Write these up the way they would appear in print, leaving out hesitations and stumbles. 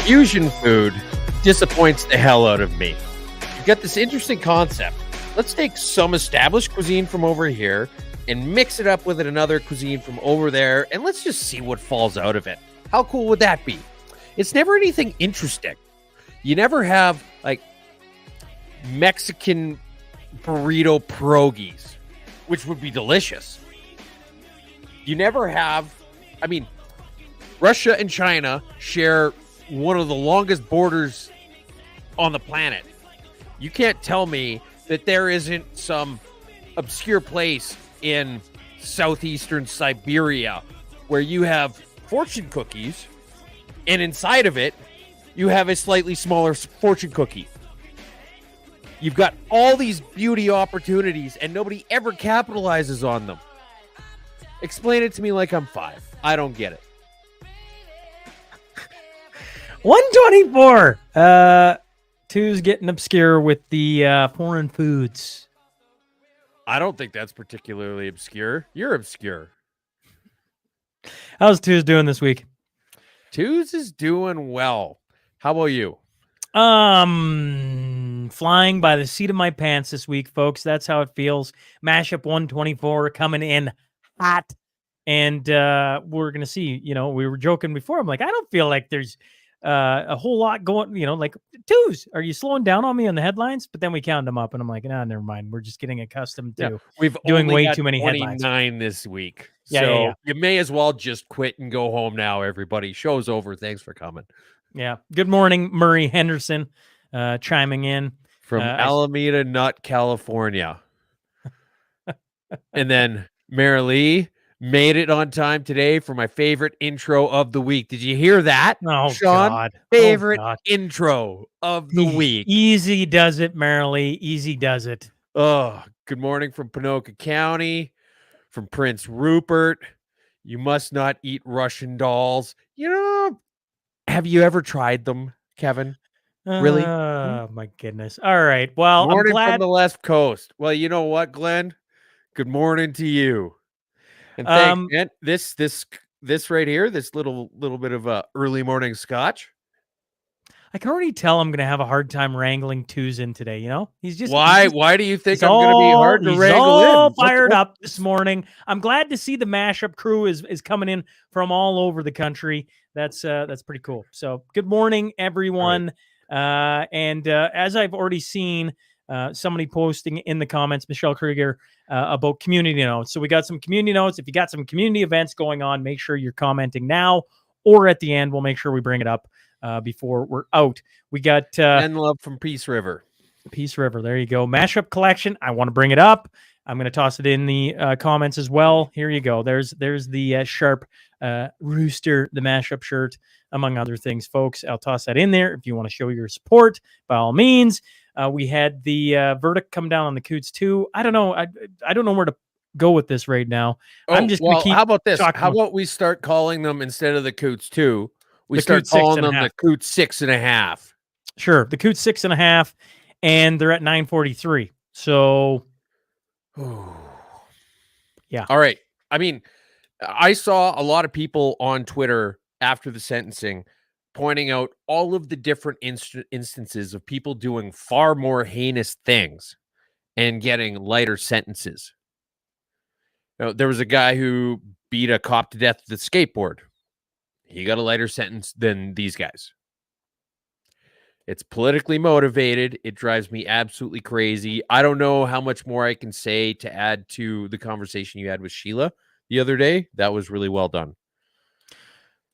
Fusion food disappoints the hell out of me. You've got this interesting concept. Let's take some established cuisine from over here and mix it up with another cuisine from over there, and let's just see what falls out of it. How cool would that be? It's never anything interesting. You never have, like, Mexican burrito pierogies, which would be delicious. You never have, I mean, Russia and China share one of the longest borders on the planet. You can't tell me that there isn't some obscure place in southeastern Siberia where you have fortune cookies, and inside of it, you have a slightly smaller fortune cookie. You've got all these beauty opportunities, and nobody ever capitalizes on them. Explain it to me like I'm 5. I don't get it. 124. Two's getting obscure with the foreign foods. I don't think that's particularly obscure. You're obscure. How's Two's doing this week? Two's is doing well. How about you? Flying by the seat of my pants this week, folks. That's how it feels. Mashup 124 coming in hot. And we're going to see, we were joking before. I'm like, I don't feel like there's a whole lot going, like, Two's, are you slowing down on me on the headlines? But then we count them up and I'm like, never mind. We're just getting accustomed to we've doing only way got too many 29 headlines this week. Yeah, so you may as well just quit and go home now, everybody. Show's over. Thanks for coming. Yeah. Good morning, Murray Henderson, chiming in. From Alameda Nut, California. And then Marilee made it on time today for my favorite intro of the week. Did you hear that, Sean? God. Favorite intro of the week. Easy does it, Marilee. Easy does it. Oh, good morning from Ponoka County, from Prince Rupert. You must not eat Russian dolls. Have you ever tried them, Kevin? Really? Oh, my goodness. All right. Well, morning I'm glad from the left coast. Well, you know what, Glenn? Good morning to you. And thanks, man. This right here, this little bit of a early morning scotch. I can already tell I'm going to have a hard time wrangling Two's in today. He's just why do you think I'm going to be hard to wrangle in? All fired up this morning. I'm glad to see the Mashup crew is coming in from all over the country. That's pretty cool. So good morning, everyone. Right. And as I've already seen, somebody posting in the comments, Michelle Krieger, about community notes. So we got some community notes. If you got some community events going on, make sure you're commenting now or at the end. We'll make sure we bring it up before we're out. We got and love from Peace River. Peace River. There you go. Mashup collection. I want to bring it up. I'm going to toss it in the comments as well. Here you go. There's the Sharp Rooster, the Mashup shirt, among other things, folks. I'll toss that in there if you want to show your support, by all means. We had the verdict come down on the Coots too. I don't know. I don't know where to go with this right now. I'm just going to keep. How about this? How about we start calling them, instead of the Coots 2, we start calling them the Coots 6.5. Sure, the Coots 6.5, and they're at 943. So, yeah. All right. I mean, I saw a lot of people on Twitter after the sentencing pointing out all of the different instances of people doing far more heinous things and getting lighter sentences. There was a guy who beat a cop to death with a skateboard. He got a lighter sentence than these guys. It's politically motivated. It drives me absolutely crazy. I don't know how much more I can say to add to the conversation you had with Sheila the other day. That was really well done.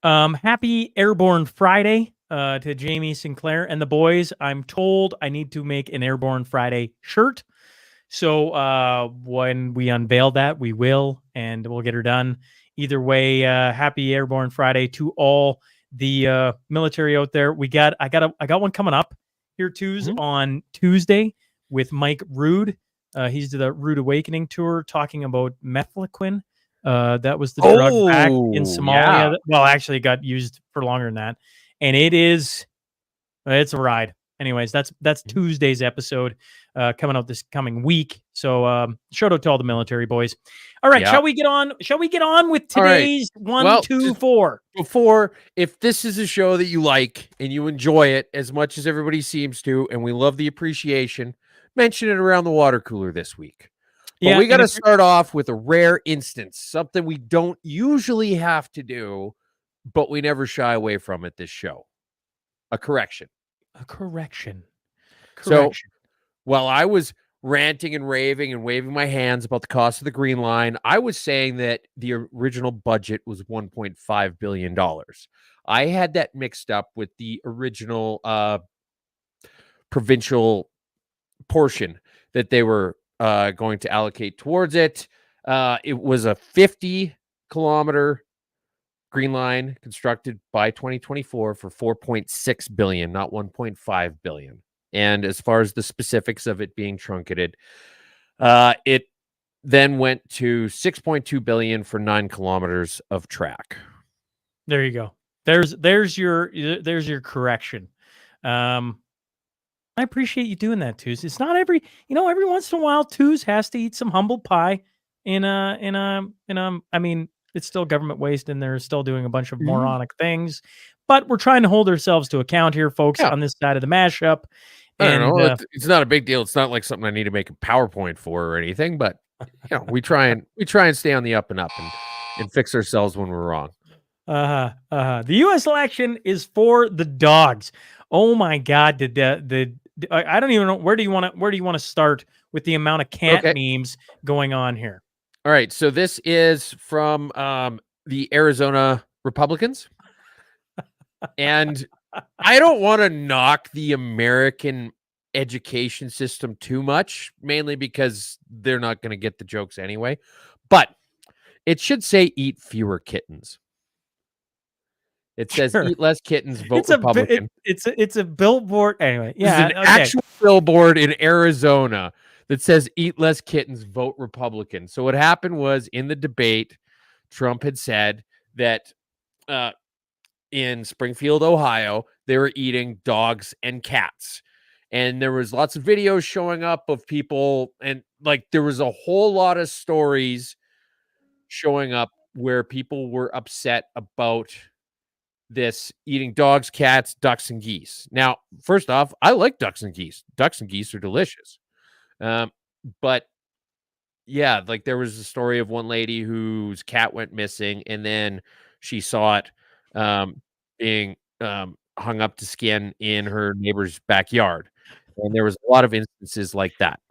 Happy Airborne Friday to Jamie Sinclair and the boys. I'm told I need to make an Airborne Friday shirt. So when we unveil that, we will, and we'll get her done. Either way, happy Airborne Friday to all the military out there. I got one coming up here on Tuesday with Mike Rude. He's the Rude Awakening tour talking about mefloquine. That was the drug back in Somalia. Yeah. Well, actually, it got used for longer than that, and it's a ride. anyways, that's Tuesday's episode coming out this coming week. So shout out to all the military boys. All right, Yeah. shall we get on with All right. today's one, Well, two, just four? before, if this is a show that you like and you enjoy it as much as everybody seems to, and we love the appreciation, mention it around the water cooler this week. But we got to start off with a rare instance, something we don't usually have to do, but we never shy away from at this show. A correction. So while I was ranting and raving and waving my hands about the cost of the Green Line, I was saying that the original budget was $1.5 billion. I had that mixed up with the original provincial portion that they were going to allocate towards it. It was a 50-kilometer Green Line constructed by 2024 for $4.6 billion, not $1.5 billion. And as far as the specifics of it being truncated, it then went to $6.2 billion for 9 kilometers of track. There you go. There's your correction. I appreciate you doing that, Twos. It's not every once in a while, Twos has to eat some humble pie I mean, it's still government waste and they're still doing a bunch of moronic things, but we're trying to hold ourselves to account here, folks, on this side of the mashup. I don't know. It's not a big deal. It's not like something I need to make a PowerPoint for or anything, but we try and stay on the up and up and fix ourselves when we're wrong. The U.S. election is for the dogs. Oh my God! I don't even know where do you want to start with the amount of cat memes going on here? All right, so this is from the Arizona Republicans, and I don't want to knock the American education system too much, mainly because they're not going to get the jokes anyway. But it should say "eat fewer kittens." It says "eat less kittens, vote Republican." It's a billboard anyway. Yeah, it's an actual billboard in Arizona that says "eat less kittens, vote Republican." So what happened was in the debate, Trump had said that in Springfield, Ohio, they were eating dogs and cats. And there was lots of videos showing up of people, and like there was a whole lot of stories showing up where people were upset about this eating dogs, cats, ducks, and geese. Now, first off, I like ducks and geese. Ducks and geese are delicious. But yeah, like there was a story of one lady whose cat went missing, and then she saw it being hung up to skin in her neighbor's backyard. And there was a lot of instances like that.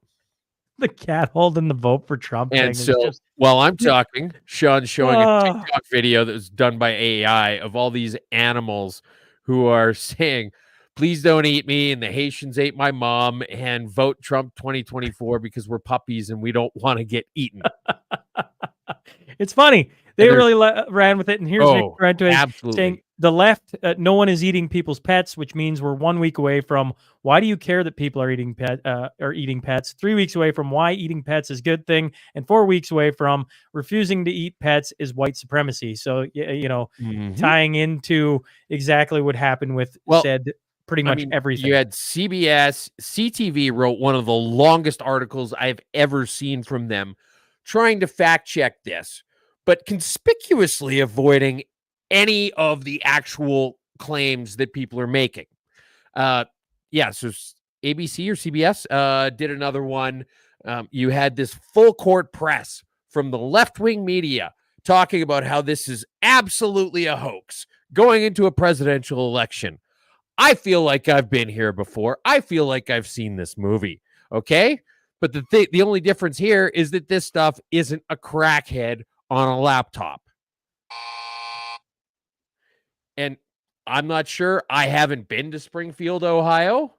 The cat holding the vote for Trump. And so while I'm talking, Sean's showing a TikTok video that was done by AI of all these animals who are saying, "Please don't eat me," and the Haitians ate my mom, and vote Trump 2024 because we're puppies and we don't want to get eaten. It's funny. They really ran with it. And here's Nick absolutely saying the left, no one is eating people's pets, which means we're 1 week away from why do you care that people are eating pets? 3 weeks away from why eating pets is a good thing, and 4 weeks away from refusing to eat pets is white supremacy. So tying into exactly what happened with said pretty much everything. You had CBS, CTV wrote one of the longest articles I've ever seen from them trying to fact check this, but conspicuously avoiding any of the actual claims that people are making. So ABC or CBS did another one. You had this full court press from the left-wing media talking about how this is absolutely a hoax going into a presidential election. I feel like I've been here before. I feel like I've seen this movie. Okay? But the only difference here is that this stuff isn't a crackhead on a laptop. And I'm not sure. I haven't been to Springfield, Ohio,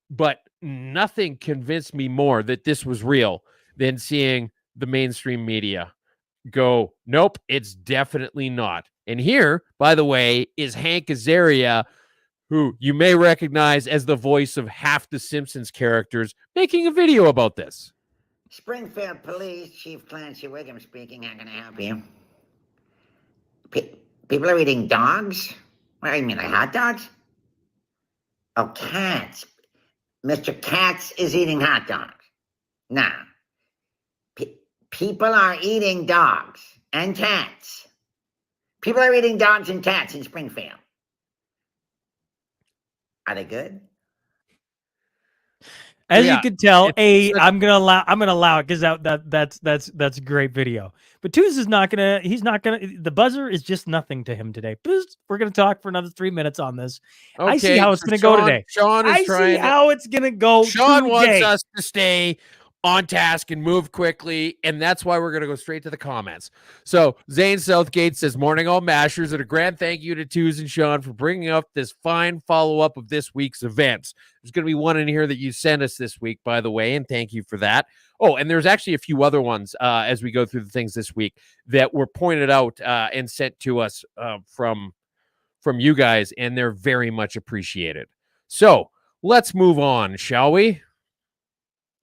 but nothing convinced me more that this was real than seeing the mainstream media go, nope, it's definitely not. And here, by the way, is Hank Azaria, who you may recognize as the voice of half the Simpsons characters, making a video about this. Springfield Police, Chief Clancy Wiggum speaking. How can I help you? People are eating dogs? What do you mean, like hot dogs? Oh, cats. Mr. Katz is eating hot dogs. Now, people are eating dogs and cats. People are eating dogs and cats in Springfield. Are they good? As Yeah, you can tell, it's such- I'm gonna allow it because that's a great video. But Twos is not gonna. He's not gonna. The buzzer is just nothing to him today. Buzz, we're gonna talk for another 3 minutes on this. I see okay. how it's So gonna go today. Sean is I see trying to. how it's gonna go Sean wants today. us to stay on task and move quickly, and that's why we're going to go straight to the comments. So Zane Southgate says, "Morning, all mashers, and a grand thank you to Twos and Sean for bringing up this fine follow-up of this week's events." There's going to be one in here that you sent us this week, by the way, and thank you for that. Oh, and there's actually a few other ones as we go through the things this week that were pointed out and sent to us from you guys, and they're very much appreciated. So let's move on, shall we?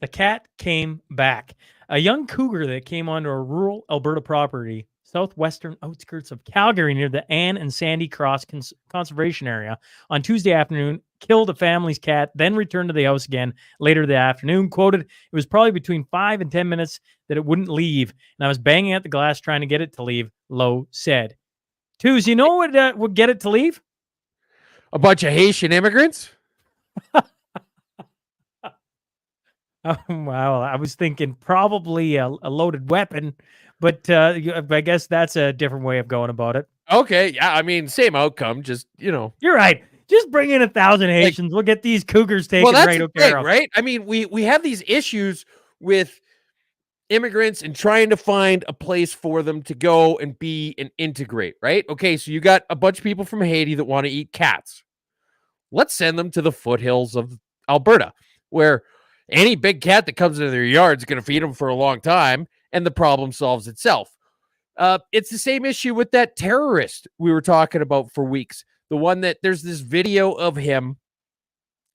The cat came back. A young cougar that came onto a rural Alberta property, southwestern outskirts of Calgary, near the Anne and Sandy Cross Conservation Area, on Tuesday afternoon, killed a family's cat, then returned to the house again later that afternoon. Quoted, "It was probably between 5 and 10 minutes that it wouldn't leave, and I was banging at the glass trying to get it to leave," Lowe said. Twos, you know what would get it to leave? A bunch of Haitian immigrants? Oh, wow. I was thinking probably a loaded weapon, but I guess that's a different way of going about it. Okay, yeah, I mean, same outcome, just, You're right. Just bring in 1,000 Haitians. We'll get these cougars taken well, that's right the care thing, of. right? I mean, we have these issues with immigrants and trying to find a place for them to go and be and integrate, right? Okay, so you got a bunch of people from Haiti that want to eat cats. Let's send them to the foothills of Alberta, where any big cat that comes into their yard is going to feed them for a long time, and the problem solves itself. It's the same issue with that terrorist we were talking about for weeks. The one that there's this video of him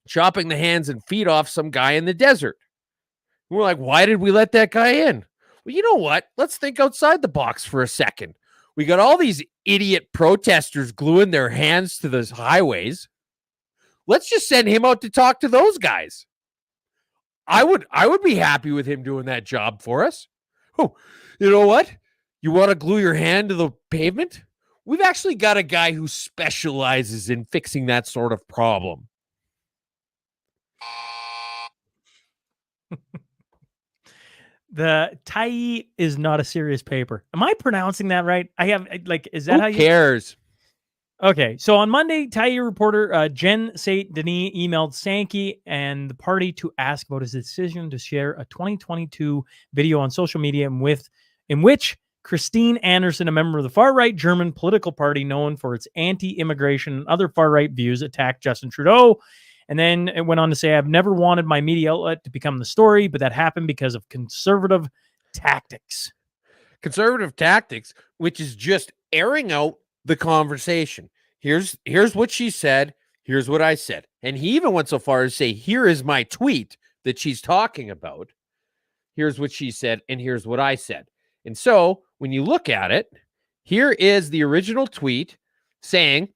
chopping the hands and feet off some guy in the desert. We're like, why did we let that guy in? Well, you know what? Let's think outside the box for a second. We got all these idiot protesters gluing their hands to those highways. Let's just send him out to talk to those guys. I would be happy with him doing that job for us. Oh, you know what? You want to glue your hand to the pavement? We've actually got a guy who specializes in fixing that sort of problem. The Tyee is not a serious paper. Am I pronouncing that right? Is that Who how you cares? Okay, so on Monday, Tyee reporter Jen St. Denis emailed Sankey and the party to ask about his decision to share a 2022 video on social media in which Christine Anderson, a member of the far-right German political party known for its anti-immigration and other far-right views, attacked Justin Trudeau. And then it went on to say, "I've never wanted my media outlet to become the story, but that happened because of conservative tactics." Conservative tactics, which is just airing out the conversation. Here's what she said. Here's what I said. And he even went so far as to say, here is my tweet that she's talking about. Here's what she said, and here's what I said. And so when you look at it, here is the original tweet saying,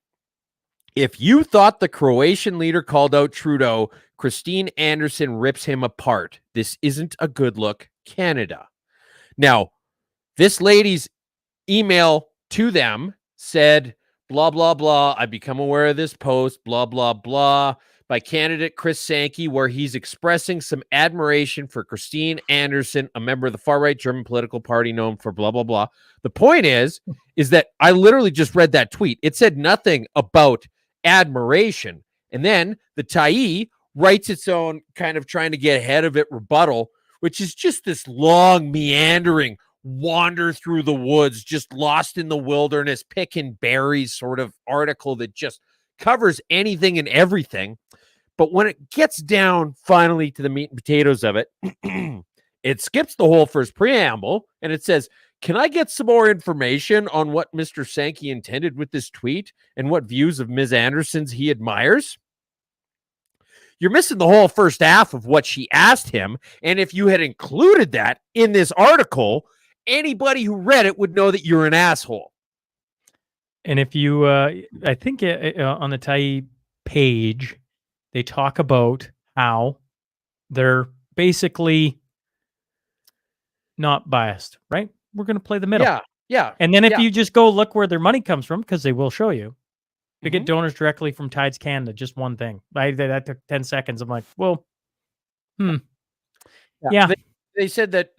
"If you thought the Croatian leader called out Trudeau, Christine Anderson rips him apart. This isn't a good look, Canada." Now, this lady's email to them said, blah, blah, blah. "I become aware of this post, blah, blah, blah, by candidate Chris Sankey, where he's expressing some admiration for Christine Anderson, a member of the far-right German political party known for blah, blah, blah." The point is that I literally just read that tweet. It said nothing about admiration. And then the Tyee writes its own kind of trying to get ahead of it rebuttal, which is just this long, meandering, wander through the woods, just lost in the wilderness, picking berries sort of article that just covers anything and everything. But when it gets down finally to the meat and potatoes of it, it skips the whole first preamble and it says, "Can I get some more information on what Mr. Sankey intended with this tweet and what views of Ms. Anderson's he admires?" You're missing the whole first half of what she asked him. And if you had included that in this article, anybody who read it would know that you're an asshole. And if you, I think on the Tyee page, they talk about how They're basically not biased, right? We're going to play the middle. Yeah. And then if yeah. you just go look where their money comes from, because they will show you, they get Mhm. donors directly from Tides Canada. Just one thing. That took 10 seconds. I'm like, well, yeah. They said that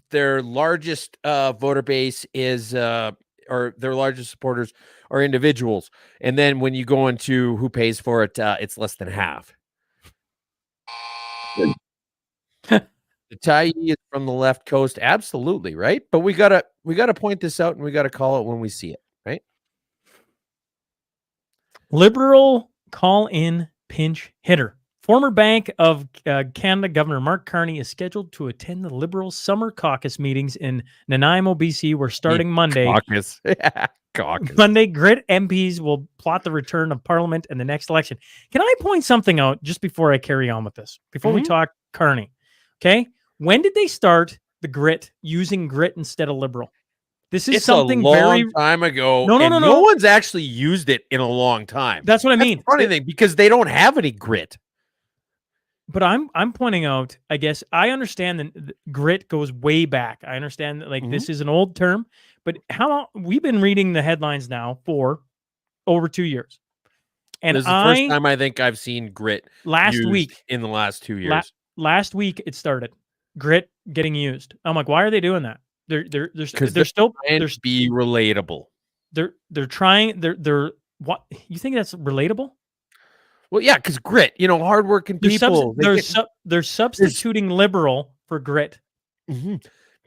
their largest voter base is or their largest supporters are individuals, and then when you go into who pays for it, it's less than half. The Tyee is from the left coast, absolutely right. But we gotta point this out, and we gotta call it when we see it, right? Liberal call-in pinch hitter. Former Bank of Canada Governor Mark Carney is scheduled to attend the Liberal Summer Caucus meetings in Nanaimo, BC, where starting Monday, Caucus. Caucus. Monday, Grit MPs will plot the return of Parliament in the next election. Can I point something out just before I carry on with this? Before we talk Carney, okay? When did they start the Grit using Grit instead of Liberal? This is something a long very time ago. No. One's actually used it in a long time. That's what I mean. The funny thing, because they don't have any grit. But I'm pointing out, I guess I understand that grit goes way back. I understand that this is an old term, but how long we've been reading the headlines now for over 2 years. And this is the first time I think I've seen grit last week in the last 2 years. Last week it started. Grit getting used. I'm like, why are they doing that? They're still trying to be relatable. They're trying they're what you think that's relatable? Well, yeah, because grit, hardworking people. They're substituting liberal for grit. Mm-hmm.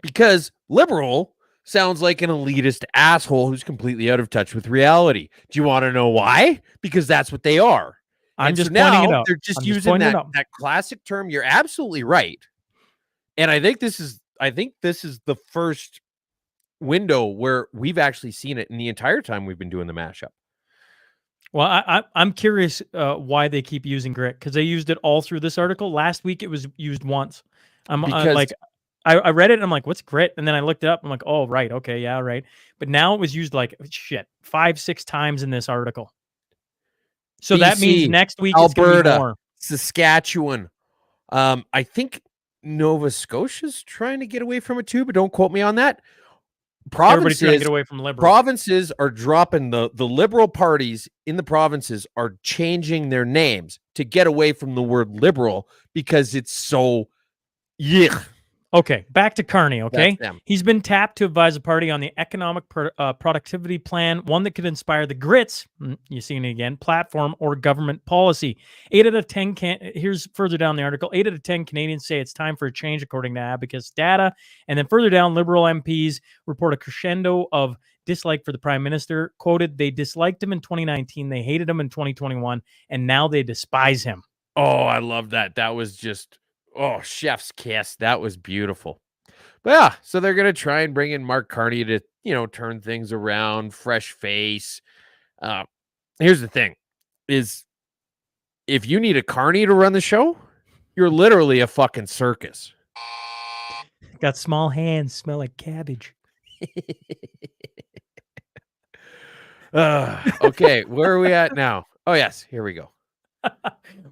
Because liberal sounds like an elitist asshole who's completely out of touch with reality. Do you want to know why? Because that's what they are. I'm just pointing it out. They're just using that classic term. You're absolutely right. And I think this is the first window where we've actually seen it in the entire time we've been doing the mashup. Well, I'm curious why they keep using grit, because they used it all through this article. Last week it was used once. I read it and I'm like, what's grit? And then I looked it up. I'm like, oh, right. Okay. Yeah. Right. But now it was used 5-6 times in this article. So BC, that means next week Alberta, it's going to be more. Saskatchewan. I think Nova Scotia's trying to get away from it too, but don't quote me on that. Everybody's trying to get away from liberal. Provinces are dropping the liberal parties in the provinces are changing their names to get away from the word liberal because it's so yuck. Okay, back to Carney, okay? He's been tapped to advise the party on the economic productivity plan, one that could inspire the Grits, you see it again, platform or government policy. 8 out of 10, here's further down the article, 8 out of 10 Canadians say it's time for a change according to Abacus data. And then further down, Liberal MPs report a crescendo of dislike for the Prime Minister. Quoted, they disliked him in 2019, they hated him in 2021, and now they despise him. Oh, I love that. That was just... oh, chef's kiss. That was beautiful. But yeah, so they're going to try and bring in Mark Carney to, turn things around, fresh face. Here's the thing is if you need a Carney to run the show, you're literally a fucking circus. Got small hands, smell like cabbage. Okay, where are we at now? Oh, yes, here we go.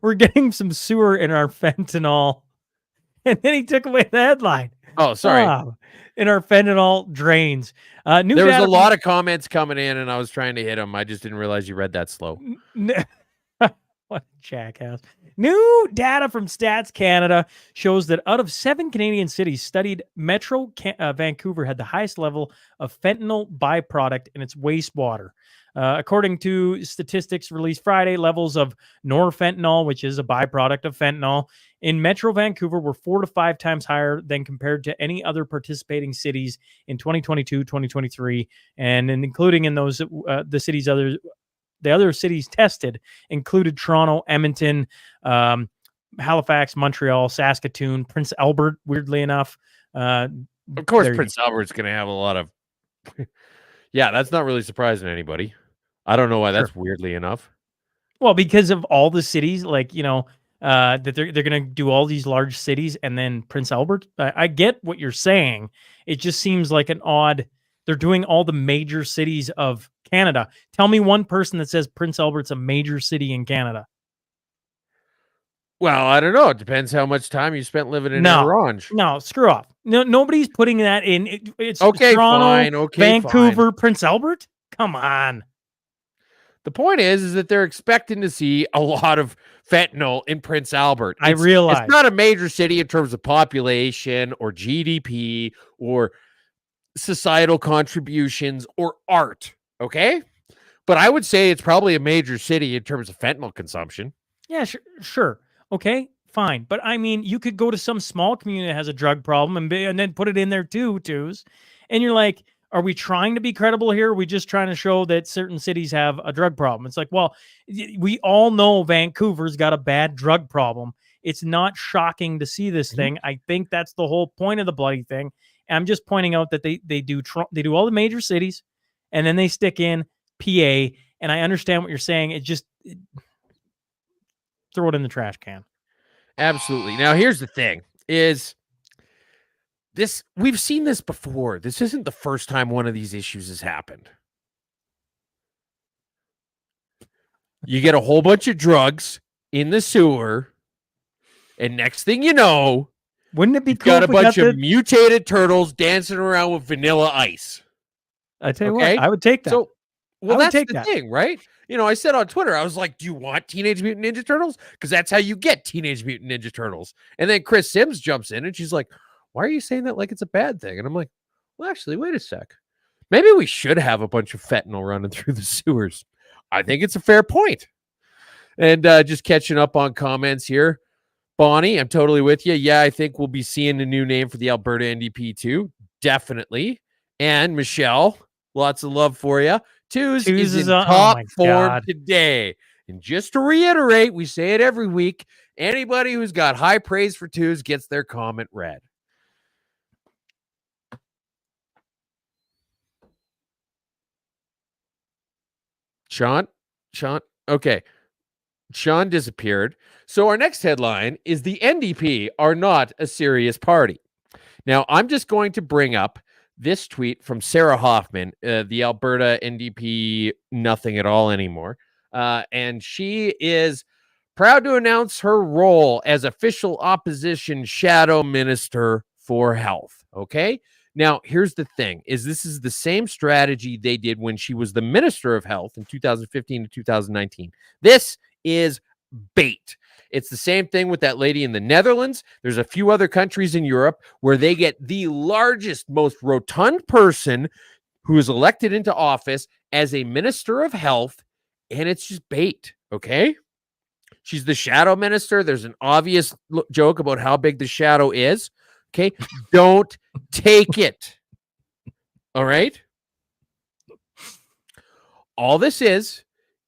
We're getting some sewer in our fentanyl. And then he took away the headline. Oh, sorry. In our fentanyl drains. There was a lot of comments coming in, and I was trying to hit them. I just didn't realize you read that slow. What a jackass. New data from Stats Canada shows that out of 7 Canadian cities studied, Metro Vancouver had the highest level of fentanyl byproduct in its wastewater. According to statistics released Friday, levels of norfentanyl, which is a byproduct of fentanyl, in Metro Vancouver were 4 to 5 times higher than compared to any other participating cities in 2022, 2023, and including in those the other cities tested included Toronto, Edmonton, Halifax, Montreal, Saskatoon, Prince Albert. Weirdly enough, of course, Prince Albert's going to have a lot of. Yeah, that's not really surprising anybody. I don't know why that's weirdly enough. Well, because of all the cities, that they're going to do all these large cities and then Prince Albert. I get what you're saying. It just seems like an odd. They're doing all the major cities of Canada. Tell me one person that says Prince Albert's a major city in Canada. Well, I don't know. It depends how much time you spent living in Orange. No, screw off. No, nobody's putting that in. It's Okay, Toronto, fine. Okay, Vancouver, fine. Prince Albert. Come on. The point is that they're expecting to see a lot of fentanyl in Prince Albert. I It's realize. not a major city in terms of population or GDP or societal contributions or art. Okay. But I would say it's probably a major city in terms of fentanyl consumption. Yeah, sure. Okay, fine. But I mean, you could go to some small community that has a drug problem and then put it in there too, twos. And you're like, are we trying to be credible here? Or are we just trying to show that certain cities have a drug problem? It's like, well, we all know Vancouver's got a bad drug problem. It's not shocking to see this thing. I think that's the whole point of the bloody thing. And I'm just pointing out that they do all the major cities, and then they stick in PA. And I understand what you're saying. Throw it in the trash can. Absolutely. Now, here's the thing is this, we've seen this before. This isn't the first time one of these issues has happened. You get a whole bunch of drugs in the sewer, and next thing you know, wouldn't it be cool? Got a bunch of mutated turtles dancing around with vanilla ice. I tell you what, I would take that. So, well, that's the thing, right? You know, I said on Twitter, I was like, do you want Teenage Mutant Ninja Turtles? Because that's how you get Teenage Mutant Ninja Turtles. And then Chris Sims jumps in and she's like, why are you saying that like it's a bad thing? And I'm like, well, actually, wait a sec. Maybe we should have a bunch of fentanyl running through the sewers. I think it's a fair point. And just catching up on comments here. Bonnie, I'm totally with you. Yeah, I think we'll be seeing a new name for the Alberta NDP too. Definitely. And Michelle, lots of love for you. Twos is in top form today. And just to reiterate, we say it every week. Anybody who's got high praise for Twos gets their comment read. Sean, okay. Sean disappeared. So our next headline is the NDP are not a serious party. Now, I'm just going to bring up this tweet from Sarah Hoffman, the Alberta NDP nothing at all anymore. And she is proud to announce her role as official opposition shadow minister for health. Okay. Now, here's the thing is this is the same strategy they did when she was the minister of health in 2015 to 2019. This is bait. It's the same thing with that lady in the Netherlands. There's a few other countries in Europe where they get the largest, most rotund person who is elected into office as a minister of health, and it's just bait, okay? She's the shadow minister. There's an obvious joke about how big the shadow is, okay? Don't take it, all right? All this is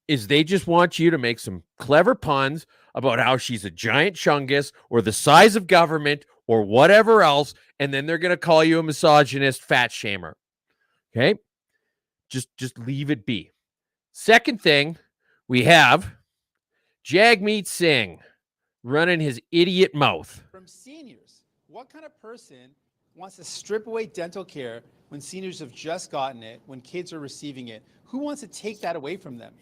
they just want you to make some clever puns about how she's a giant chungus or the size of government or whatever else, and then they're going to call you a misogynist fat shamer. Okay? Just leave it be. Second thing, we have Jagmeet Singh running his idiot mouth. From seniors, what kind of person wants to strip away dental care when seniors have just gotten it, when kids are receiving it? Who wants to take that away from them?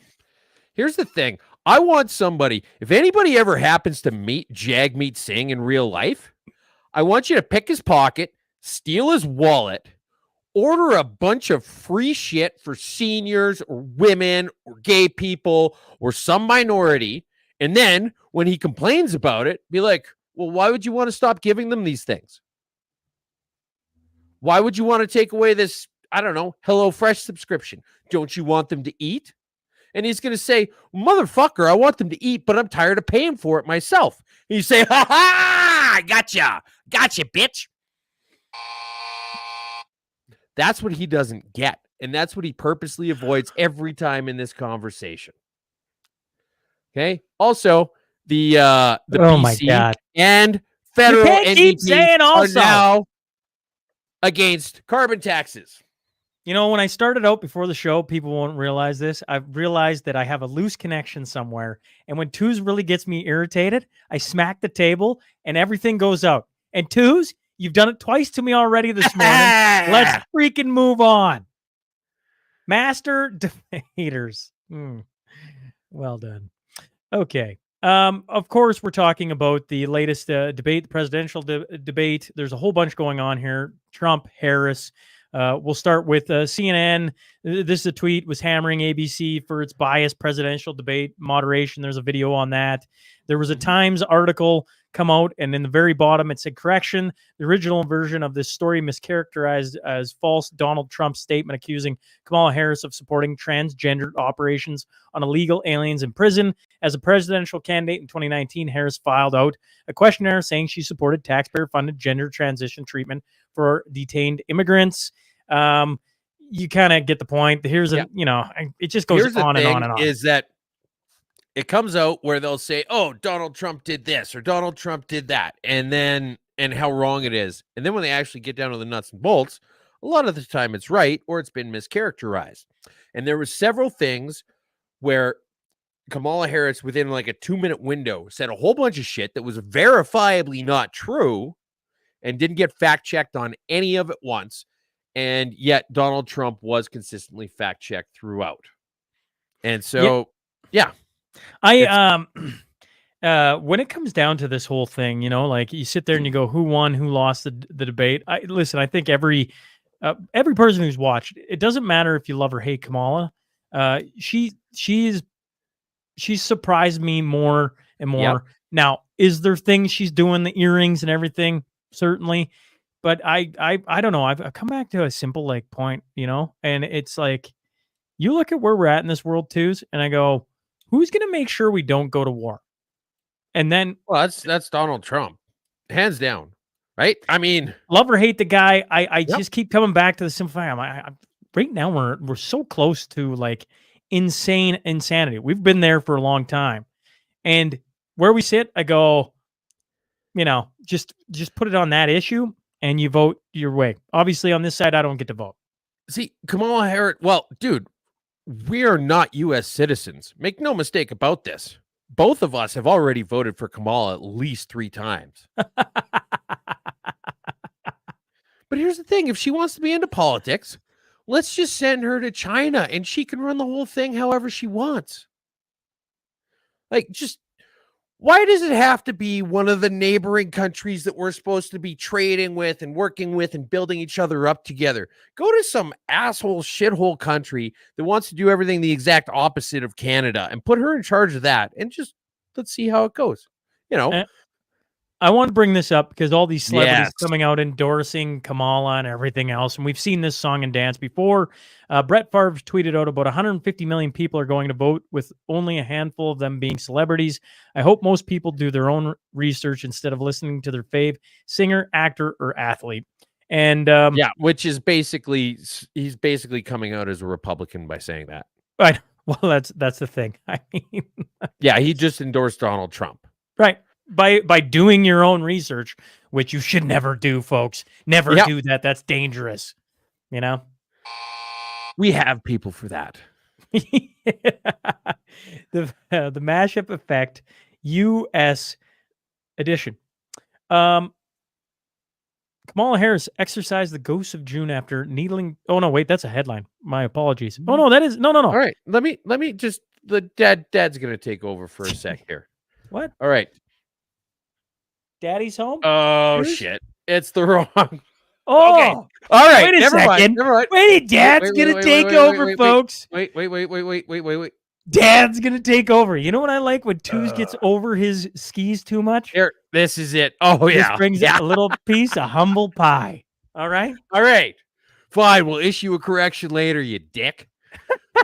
Here's the thing. I want somebody, if anybody ever happens to meet Jagmeet Singh in real life, I want you to pick his pocket, steal his wallet, order a bunch of free shit for seniors or women or gay people or some minority. And then when he complains about it, be like, well, why would you want to stop giving them these things? Why would you want to take away this, I don't know, HelloFresh subscription? Don't you want them to eat? And he's going to say, motherfucker, I want them to eat, but I'm tired of paying for it myself. And you say, ha ha, gotcha, bitch. That's what he doesn't get. And that's what he purposely avoids every time in this conversation. Okay. Also, the BC and federal NDP are now against carbon taxes. You know, when I started out before the show, people won't realize this. I've realized that I have a loose connection somewhere. And when Twos really gets me irritated, I smack the table and everything goes out. And Twos, you've done it twice to me already this morning. Let's freaking move on. Master debaters. Well done. Okay. Of course, we're talking about the latest debate, the presidential debate. There's a whole bunch going on here. Trump, Harris. We'll start with CNN. This is a tweet was hammering ABC for its biased presidential debate moderation. There's a video on that. There was a Times article come out, and in the very bottom it said, correction, the original version of this story mischaracterized as false Donald Trump statement accusing Kamala Harris of supporting transgender operations on illegal aliens in prison. As a presidential candidate in 2019, Harris filed out a questionnaire saying she supported taxpayer-funded gender transition treatment for detained immigrants. You kind of get the point. Here's it just goes on and on and on. Is that it comes out where they'll say, "Oh, Donald Trump did this or Donald Trump did that," and how wrong it is. And then when they actually get down to the nuts and bolts, a lot of the time it's right or it's been mischaracterized. And there were several things where Kamala Harris, within like a 2-minute window, said a whole bunch of shit that was verifiably not true and didn't get fact checked on any of it once. And yet Donald Trump was consistently fact checked throughout. And so, yeah. When it comes down to this whole thing, like you sit there and you go, who won, who lost the debate? I think every person who's watched, it doesn't matter if you love or hate Kamala. She's surprised me more and more. Yep. Now, is there things she's doing, the earrings and everything? Certainly. But I don't know. I've come back to a simple point, and it's like, you look at where we're at in this world too, and I go, who's going to make sure we don't go to war? And then, well, that's Donald Trump, hands down, right? I mean, love or hate the guy, I just keep coming back to the simple fact. Right now we're so close to insane insanity. We've been there for a long time, and where we sit, I go, just put it on that issue, and you vote your way. Obviously, on this side, I don't get to vote. See, Kamala Harris. Well, dude, we are not U.S. citizens. Make no mistake about this. Both of us have already voted for Kamala at least 3 times. But here's the thing. If she wants to be into politics, let's just send her to China and she can run the whole thing however she wants. Why does it have to be one of the neighboring countries that we're supposed to be trading with and working with and building each other up together? Go to some asshole shithole country that wants to do everything the exact opposite of Canada and put her in charge of that, and just let's see how it goes. I want to bring this up because all these celebrities coming out endorsing Kamala and everything else, and we've seen this song and dance before. Brett Favre tweeted out about 150 million people are going to vote, with only a handful of them being celebrities. I hope most people do their own research instead of listening to their fave singer, actor, or athlete. And which is he's basically coming out as a Republican by saying that. Right. Well, that's the thing. I mean, yeah, he just endorsed Donald Trump. Right. By doing your own research, which you should never do, folks. Never do that. That's dangerous. We have people for that. The Mashup Effect U.S. edition. Kamala Harris exorcised the ghosts of June after needling. Oh no, wait, that's a headline. My apologies. Oh no, that is no. All right, let me just the dad's gonna take over for a sec here. What? All right. Daddy's home? Oh, shit. It's the wrong. Oh, okay. All right. Wait a second. Never mind. Wait, Dad's going to take over, folks. Wait. Dad's going to take over. You know what I like when Twos gets over his skis too much? Here, this is it. Oh, yeah. This brings a little piece of humble pie. All right? All right. Fine. We'll issue a correction later, you dick.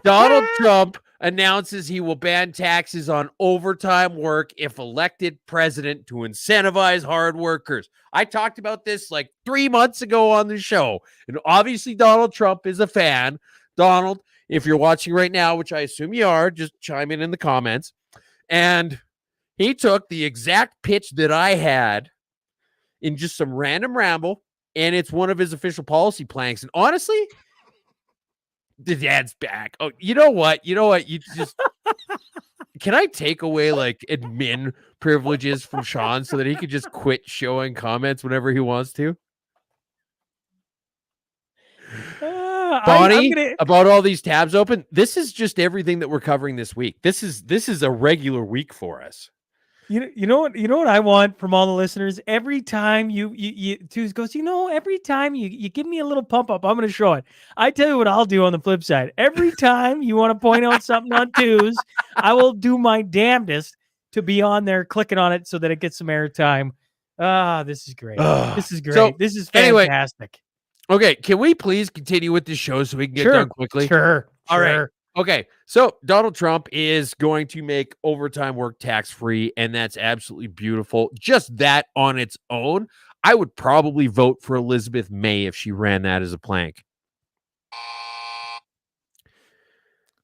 Donald Trump announces he will ban taxes on overtime work if elected president to incentivize hard workers. I talked about this 3 months ago on the show, and obviously Donald Trump is a fan. Donald, if you're watching right now, which I assume you are, just chime in the comments. And he took the exact pitch that I had in just some random ramble, and it's one of his official policy planks. And honestly, the dad's back. Oh, you know what? You just can I take away admin privileges from Sean so that he could just quit showing comments whenever he wants to? Bonnie, about all these tabs open. This is just everything that we're covering this week. This is a regular week for us. You know what I want from all the listeners. Every time Twos goes, every time you give me a little pump up, I'm going to show it. I tell you what I'll do on the flip side. Every time you want to point out something on Twos, I will do my damnedest to be on there clicking on it so that it gets some airtime. This is great. This is great. So, This is anyway, fantastic. Okay, can we please continue with this show so we can get done quickly? Sure. All right. Okay, so Donald Trump is going to make overtime work tax-free, and that's absolutely beautiful. Just that on its own, I would probably vote for Elizabeth May if she ran that as a plank.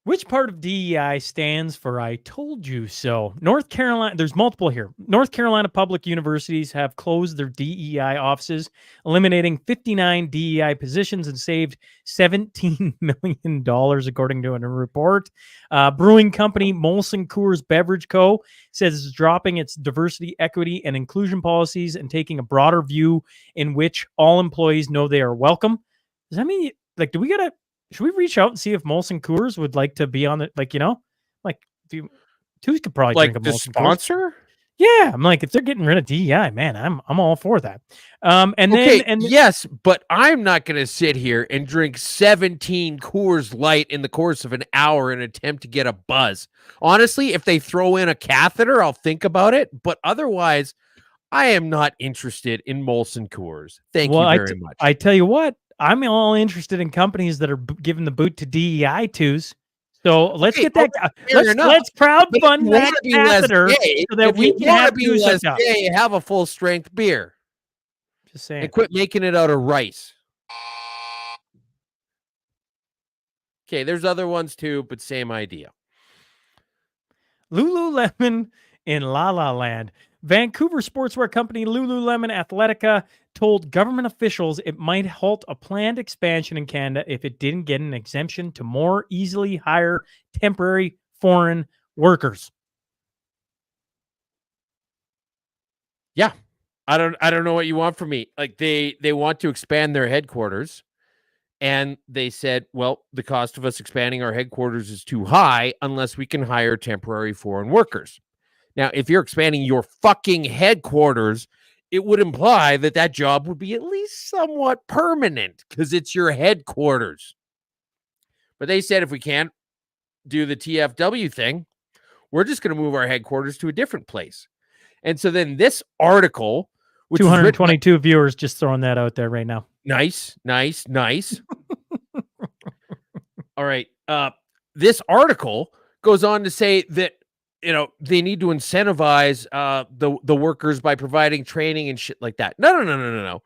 Which part of DEI stands for I told you so? North Carolina, there's multiple here. North Carolina public universities have closed their DEI offices, eliminating 59 DEI positions and saved $17 million, according to a report. Brewing company Molson Coors Beverage Co. says it's dropping its diversity, equity, and inclusion policies and taking a broader view in which all employees know they are welcome. Does that mean, should we reach out and see if Molson Coors would like to be on it? Twos could probably drink a the Molson sponsor? Coors. Yeah, I'm like, if they're getting rid of DEI, man, I'm all for that. Yes, but I'm not going to sit here and drink 17 Coors Light in the course of an hour and attempt to get a buzz. Honestly, if they throw in a catheter, I'll think about it. But otherwise, I am not interested in Molson Coors. Thank you very much. I tell you what, I'm all interested in companies that are giving the boot to DEI twos. So let's get that. Let's crowdfund that catheter so that we can have be less gay, have a full strength beer. Just saying. And quit making it out of rice. Okay, there's other ones too, but same idea. Lululemon in La La Land. Vancouver sportswear company Lululemon Athletica told government officials it might halt a planned expansion in Canada if it didn't get an exemption to more easily hire temporary foreign workers. Yeah. I don't know what you want from me. Like they want to expand their headquarters, and they said, well, the cost of us expanding our headquarters is too high unless we can hire temporary foreign workers. Now, if you're expanding your fucking headquarters, it would imply that that job would be at least somewhat permanent because it's your headquarters. But they said if we can't do the TFW thing, we're just going to move our headquarters to a different place. And so then this article, which 222 viewers, just throwing that out there right now. Nice. All right. This article goes on to say that, they need to incentivize the workers by providing training and shit like that. No.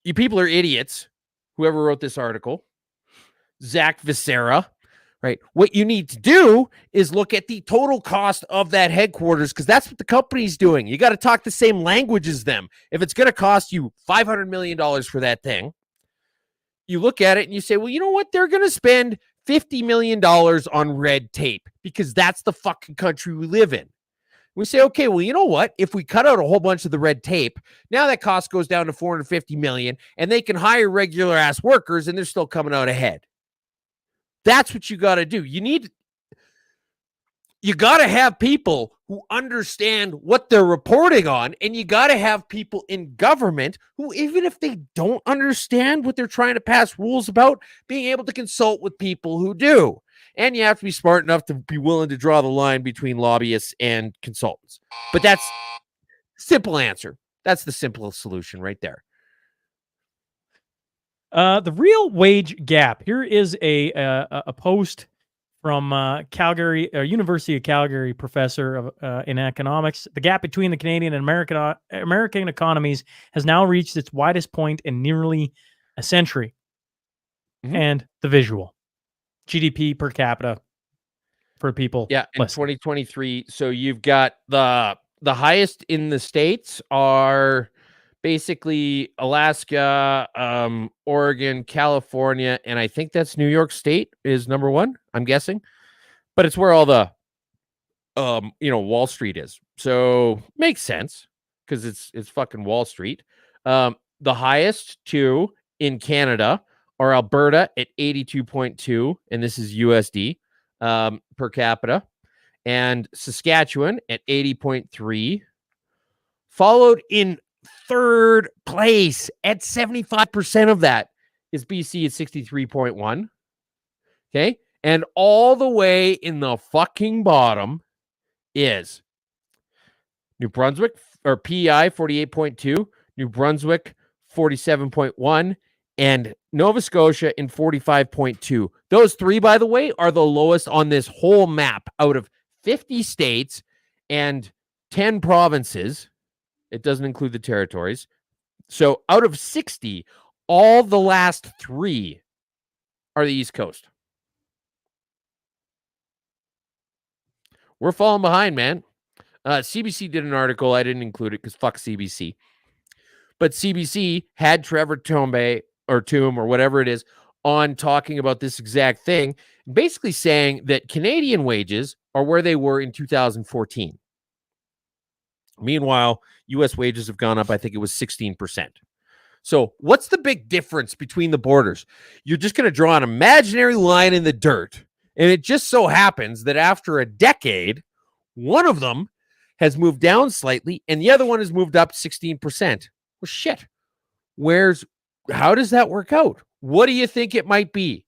You people are idiots. Whoever wrote this article, Zach Visera, right? What you need to do is look at the total cost of that headquarters, because that's what the company's doing. You got to talk the same language as them. If it's going to cost you $500 million for that thing, you look at it and you say, well, you know what? They're going to spend $50 million on red tape because that's the fucking country we live in. We say, okay, well, you know what? If we cut out a whole bunch of the red tape, now that cost goes down to $450 million, and they can hire regular ass workers and they're still coming out ahead. That's what you got to do. You got to have people who understand what they're reporting on, and you got to have people in government who, even if they don't understand what they're trying to pass rules about, being able to consult with people who do. And you have to be smart enough to be willing to draw the line between lobbyists and consultants. But that's simple answer. That's the simplest solution right there. The real wage gap. Here is a post from Calgary, University of Calgary professor of in economics. The gap between the Canadian and American economies has now reached its widest point in nearly a century. Mm-hmm. And the visual GDP per capita for people. Yeah, in 2023. So you've got the highest in the states are basically Alaska, Oregon, California, and I think that's New York State is number one, I'm guessing. But it's where all the Wall Street is. So makes sense because it's fucking Wall Street. The highest two in Canada are Alberta at 82.2, and this is USD per capita. and Saskatchewan at 80.3. Followed in third place at 75% of that is BC at 63.1. Okay. And all the way in the fucking bottom is New Brunswick, or PEI 48.2, New Brunswick 47.1, and Nova Scotia in 45.2. Those three, by the way, are the lowest on this whole map out of 50 states and 10 provinces. It doesn't include the territories. So out of 60, all the last three are the East Coast. We're falling behind, man. CBC did an article. I didn't include it because fuck CBC. But CBC had Trevor Tombe or Toom or whatever it is on talking about this exact thing, basically saying that Canadian wages are where they were in 2014. Meanwhile, U.S. wages have gone up, I think it was 16%. So what's the big difference between the borders? You're just going to draw an imaginary line in the dirt. And it just so happens that after a decade, one of them has moved down slightly and the other one has moved up 16%. Well, shit. How does that work out? What do you think it might be?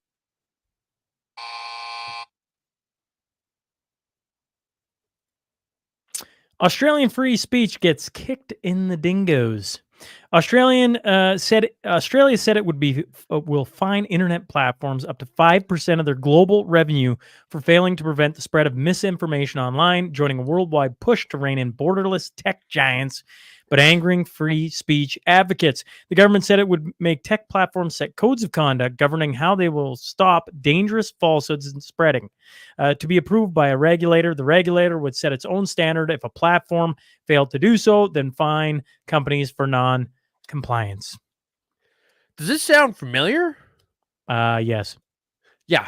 Australian free speech gets kicked in the dingoes. Australia said it will fine internet platforms up to 5% of their global revenue for failing to prevent the spread of misinformation online, joining a worldwide push to rein in borderless tech giants, but angering free speech advocates. The government said it would make tech platforms set codes of conduct governing how they will stop dangerous falsehoods and spreading. To be approved by a regulator, the regulator would set its own standard. If a platform failed to do so, then fine companies for non-compliance. Does this sound familiar? Yes. Yeah.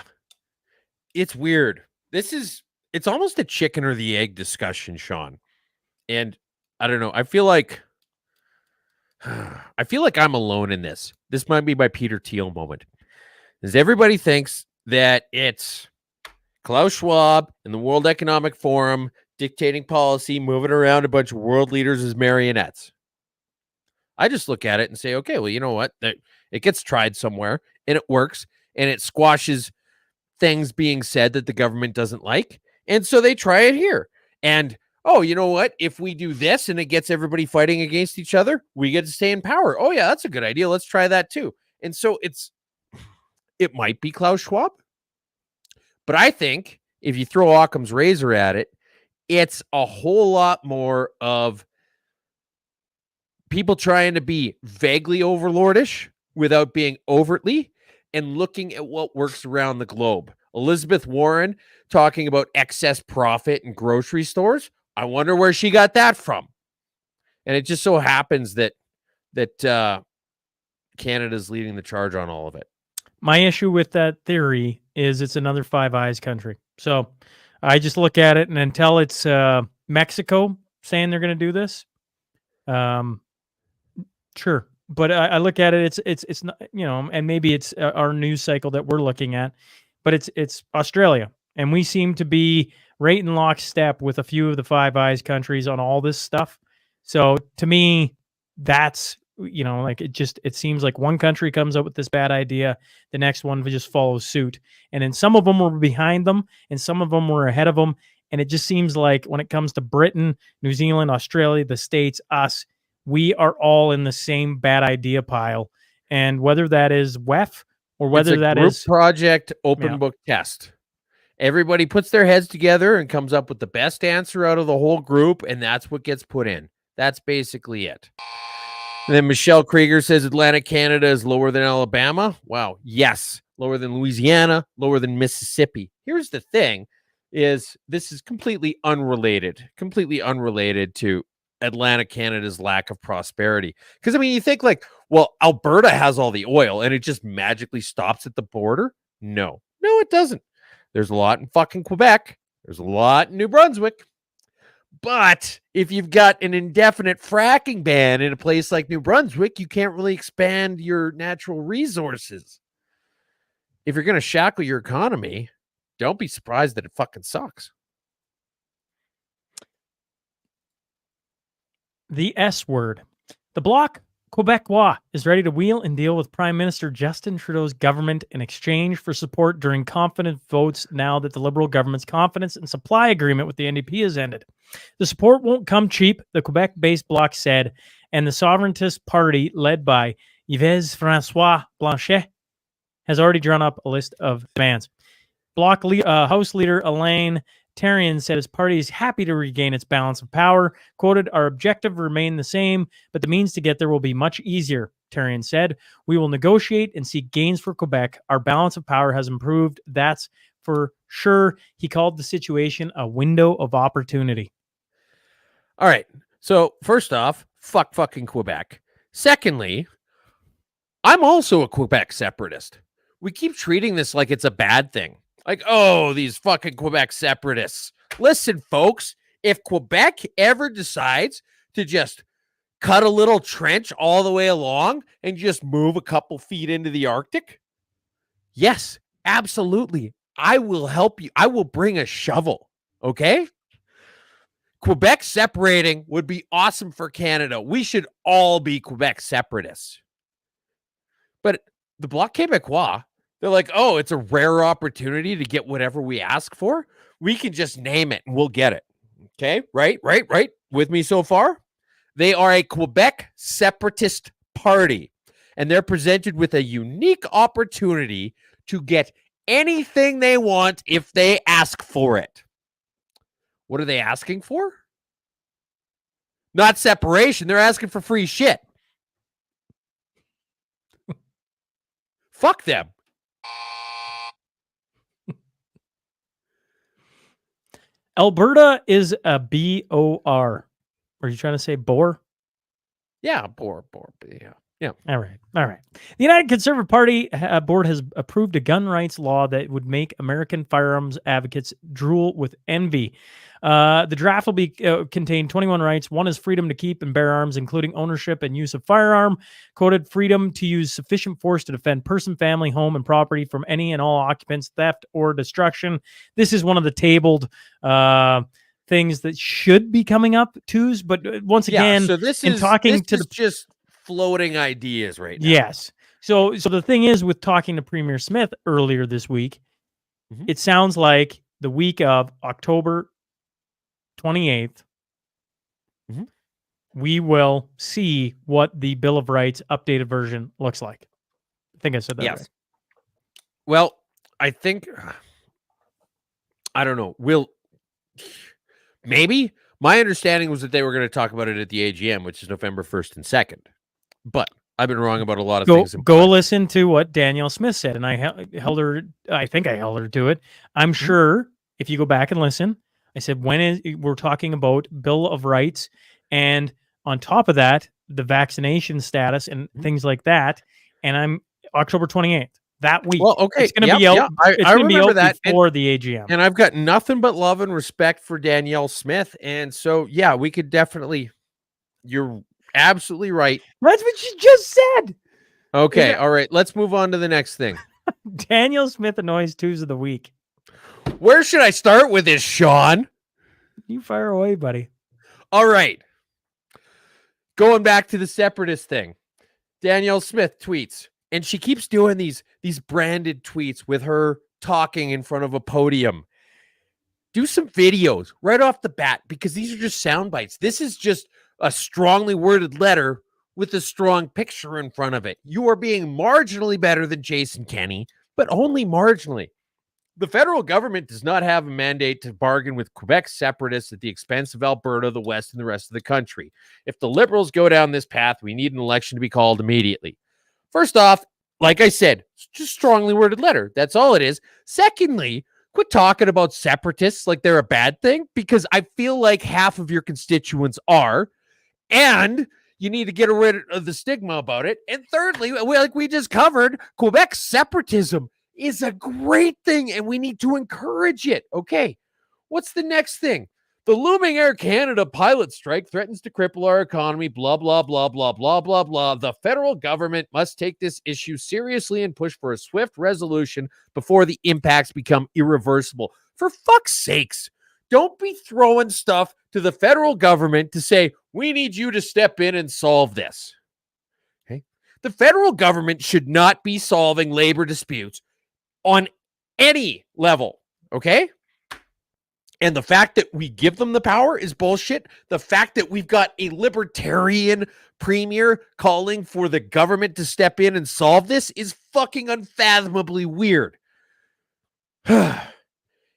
It's weird. It's almost a chicken or the egg discussion, Sean. And I don't know. I feel like I'm alone in this. This might be my Peter Thiel moment. As everybody thinks that it's Klaus Schwab and the World Economic Forum dictating policy, moving around a bunch of world leaders as marionettes. I just look at it and say, okay, well, you know what? It gets tried somewhere and it works and it squashes things being said that the government doesn't like. And so they try it here. And, oh, you know what? If we do this and it gets everybody fighting against each other, we get to stay in power. Oh, yeah, that's a good idea. Let's try that too. And so it might be Klaus Schwab. But I think if you throw Occam's razor at it, it's a whole lot more of people trying to be vaguely overlordish without being overtly and looking at what works around the globe. Elizabeth Warren talking about excess profit in grocery stores. I wonder where she got that from. And it just so happens that Canada's leading the charge on all of it. My issue with that theory is it's another Five Eyes country. So I just look at it, and until it's Mexico saying they're going to do this, sure. But I look at it, it's not, and maybe it's our news cycle that we're looking at, but it's Australia, and we seem to be right in lockstep with a few of the Five Eyes countries on all this stuff. So to me, that's it seems like one country comes up with this bad idea, the next one just follows suit, and then some of them were behind them, and some of them were ahead of them, and it just seems like when it comes to Britain, New Zealand, Australia, the States, us. We are all in the same bad idea pile. And whether that is WEF or whether that is project open book test, everybody puts their heads together and comes up with the best answer out of the whole group. And that's what gets put in. That's basically it. And then Michelle Krieger says Atlantic Canada is lower than Alabama. Wow. Yes. Lower than Louisiana, lower than Mississippi. Here's the thing is this is completely unrelated to Atlantic Canada's lack of prosperity. Because, I mean, you think like, well, Alberta has all the oil and it just magically stops at the border. No, it doesn't. There's a lot in fucking Quebec. There's a lot in New Brunswick. But if you've got an indefinite fracking ban in a place like New Brunswick, you can't really expand your natural resources. If you're going to shackle your economy, don't be surprised that it fucking sucks. The S word. The Bloc Québécois is ready to wheel and deal with Prime Minister Justin Trudeau's government in exchange for support during confidence votes now that the Liberal government's confidence and supply agreement with the NDP has ended. The support won't come cheap, the Quebec-based Bloc said, and the Sovereigntist Party, led by Yves François Blanchet, has already drawn up a list of demands. Bloc House Leader Elaine Therrien said his party is happy to regain its balance of power. Quoted, "Our objective remain the same, but the means to get there will be much easier," Therrien said. "We will negotiate and seek gains for Quebec. Our balance of power has improved. That's for sure." He called the situation a window of opportunity. All right. So first off, fuck fucking Quebec. Secondly, I'm also a Quebec separatist. We keep treating this like it's a bad thing. Like, oh, these fucking Quebec separatists. Listen, folks, if Quebec ever decides to just cut a little trench all the way along and just move a couple feet into the Arctic, yes, absolutely. I will help you. I will bring a shovel. Okay? Quebec separating would be awesome for Canada. We should all be Quebec separatists. But the Bloc Québécois, they're like, oh, it's a rare opportunity to get whatever we ask for. We can just name it and we'll get it. Okay, right. With me so far? They are a Quebec separatist party, and they're presented with a unique opportunity to get anything they want if they ask for it. What are they asking for? Not separation. They're asking for free shit. Fuck them. Alberta is a B-O-R. Are you trying to say bore? Yeah, bore. Yeah. All right. The United Conservative Party board has approved a gun rights law that would make American firearms advocates drool with envy. The draft will be contain 21 rights. One is freedom to keep and bear arms, including ownership and use of firearm. Quoted, freedom to use sufficient force to defend person, family, home, and property from any and all occupants, theft, or destruction. This is one of the tabled things that should be coming up, twos. But once again, so this in is talking this to is the just floating ideas right now. Yes. So the thing is, with talking to Premier Smith earlier this week, it sounds like the week of October 28th, we will see what the Bill of Rights updated version looks like. I think I said that right. Well, I think, I don't know. Maybe. My understanding was that they were going to talk about it at the AGM, which is November 1st and 2nd. But I've been wrong about a lot of things. Go listen to what Danielle Smith said, and I held her. I think I held her to it. I'm sure if you go back and listen, I said we're talking about Bill of Rights, and on top of that, the vaccination status and things like that. And I'm October 28th that week. Well, okay, it's going to be out. It's going to be out that before the AGM. And I've got nothing but love and respect for Danielle Smith, and so yeah, we could definitely. You're absolutely right. That's what you just said. Okay, all right. Let's move on to the next thing. Danielle Smith annoys twos of the week. Where should I start with this, Sean? You fire away, buddy. All right. Going back to the separatist thing. Danielle Smith tweets, and she keeps doing these branded tweets with her talking in front of a podium. Do some videos right off the bat, because these are just sound bites. This is just a strongly worded letter with a strong picture in front of it. You are being marginally better than Jason Kenney, but only marginally. The federal government does not have a mandate to bargain with Quebec separatists at the expense of Alberta, the West, and the rest of the country. If the Liberals go down this path, we need an election to be called immediately. First off, like I said, it's just a strongly worded letter. That's all it is. Secondly, quit talking about separatists like they're a bad thing, because I feel like half of your constituents are, and you need to get rid of the stigma about it. And thirdly, like we just covered, Quebec separatism is a great thing, and we need to encourage it. Okay, what's the next thing? The looming Air Canada pilot strike threatens to cripple our economy, blah, blah, blah, blah, blah, blah, blah. The federal government must take this issue seriously and push for a swift resolution before the impacts become irreversible. For fuck's sakes, don't be throwing stuff to the federal government to say, we need you to step in and solve this. Okay. The federal government should not be solving labor disputes on any level. Okay. And the fact that we give them the power is bullshit. The fact that we've got a libertarian premier calling for the government to step in and solve this is fucking unfathomably weird.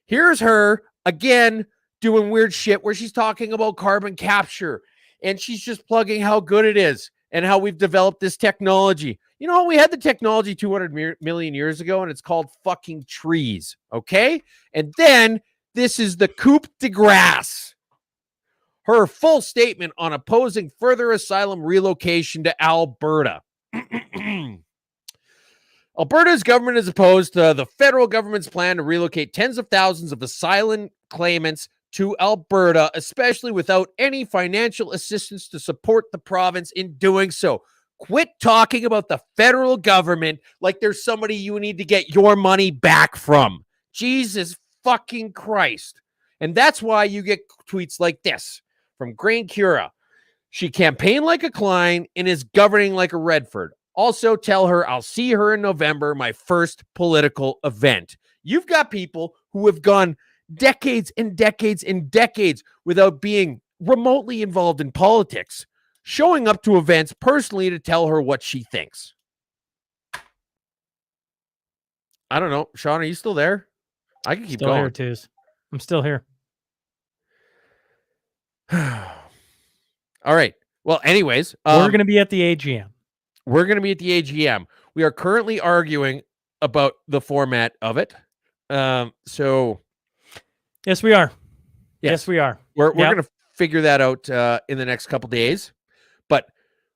Here's her again doing weird shit where she's talking about carbon capture and she's just plugging how good it is and how we've developed this technology. You know, we had the technology 200 million years ago and it's called fucking trees. Okay. And then this is the coup de grace. Her full statement on opposing further asylum relocation to Alberta. Alberta's government is opposed to the federal government's plan to relocate tens of thousands of asylum claimants to Alberta, especially without any financial assistance to support the province in doing so. Quit talking about the federal government like there's somebody you need to get your money back from. Jesus fucking Christ. And that's why you get tweets like this from Grain Cura. She campaigned like a Klein and is governing like a Redford. Also tell her I'll see her in November, my first political event. You've got people who have gone decades and decades and decades without being remotely involved in politics, showing up to events personally to tell her what she thinks. I don't know. Sean, are you still there? I can keep Still going. here, Twos. I'm still here. All right. Well, anyways, We're going to be at the AGM. We're going to be at the AGM. We are currently arguing about the format of it. So yes, we are. Yes, we are. We're going to figure that out in the next couple days, but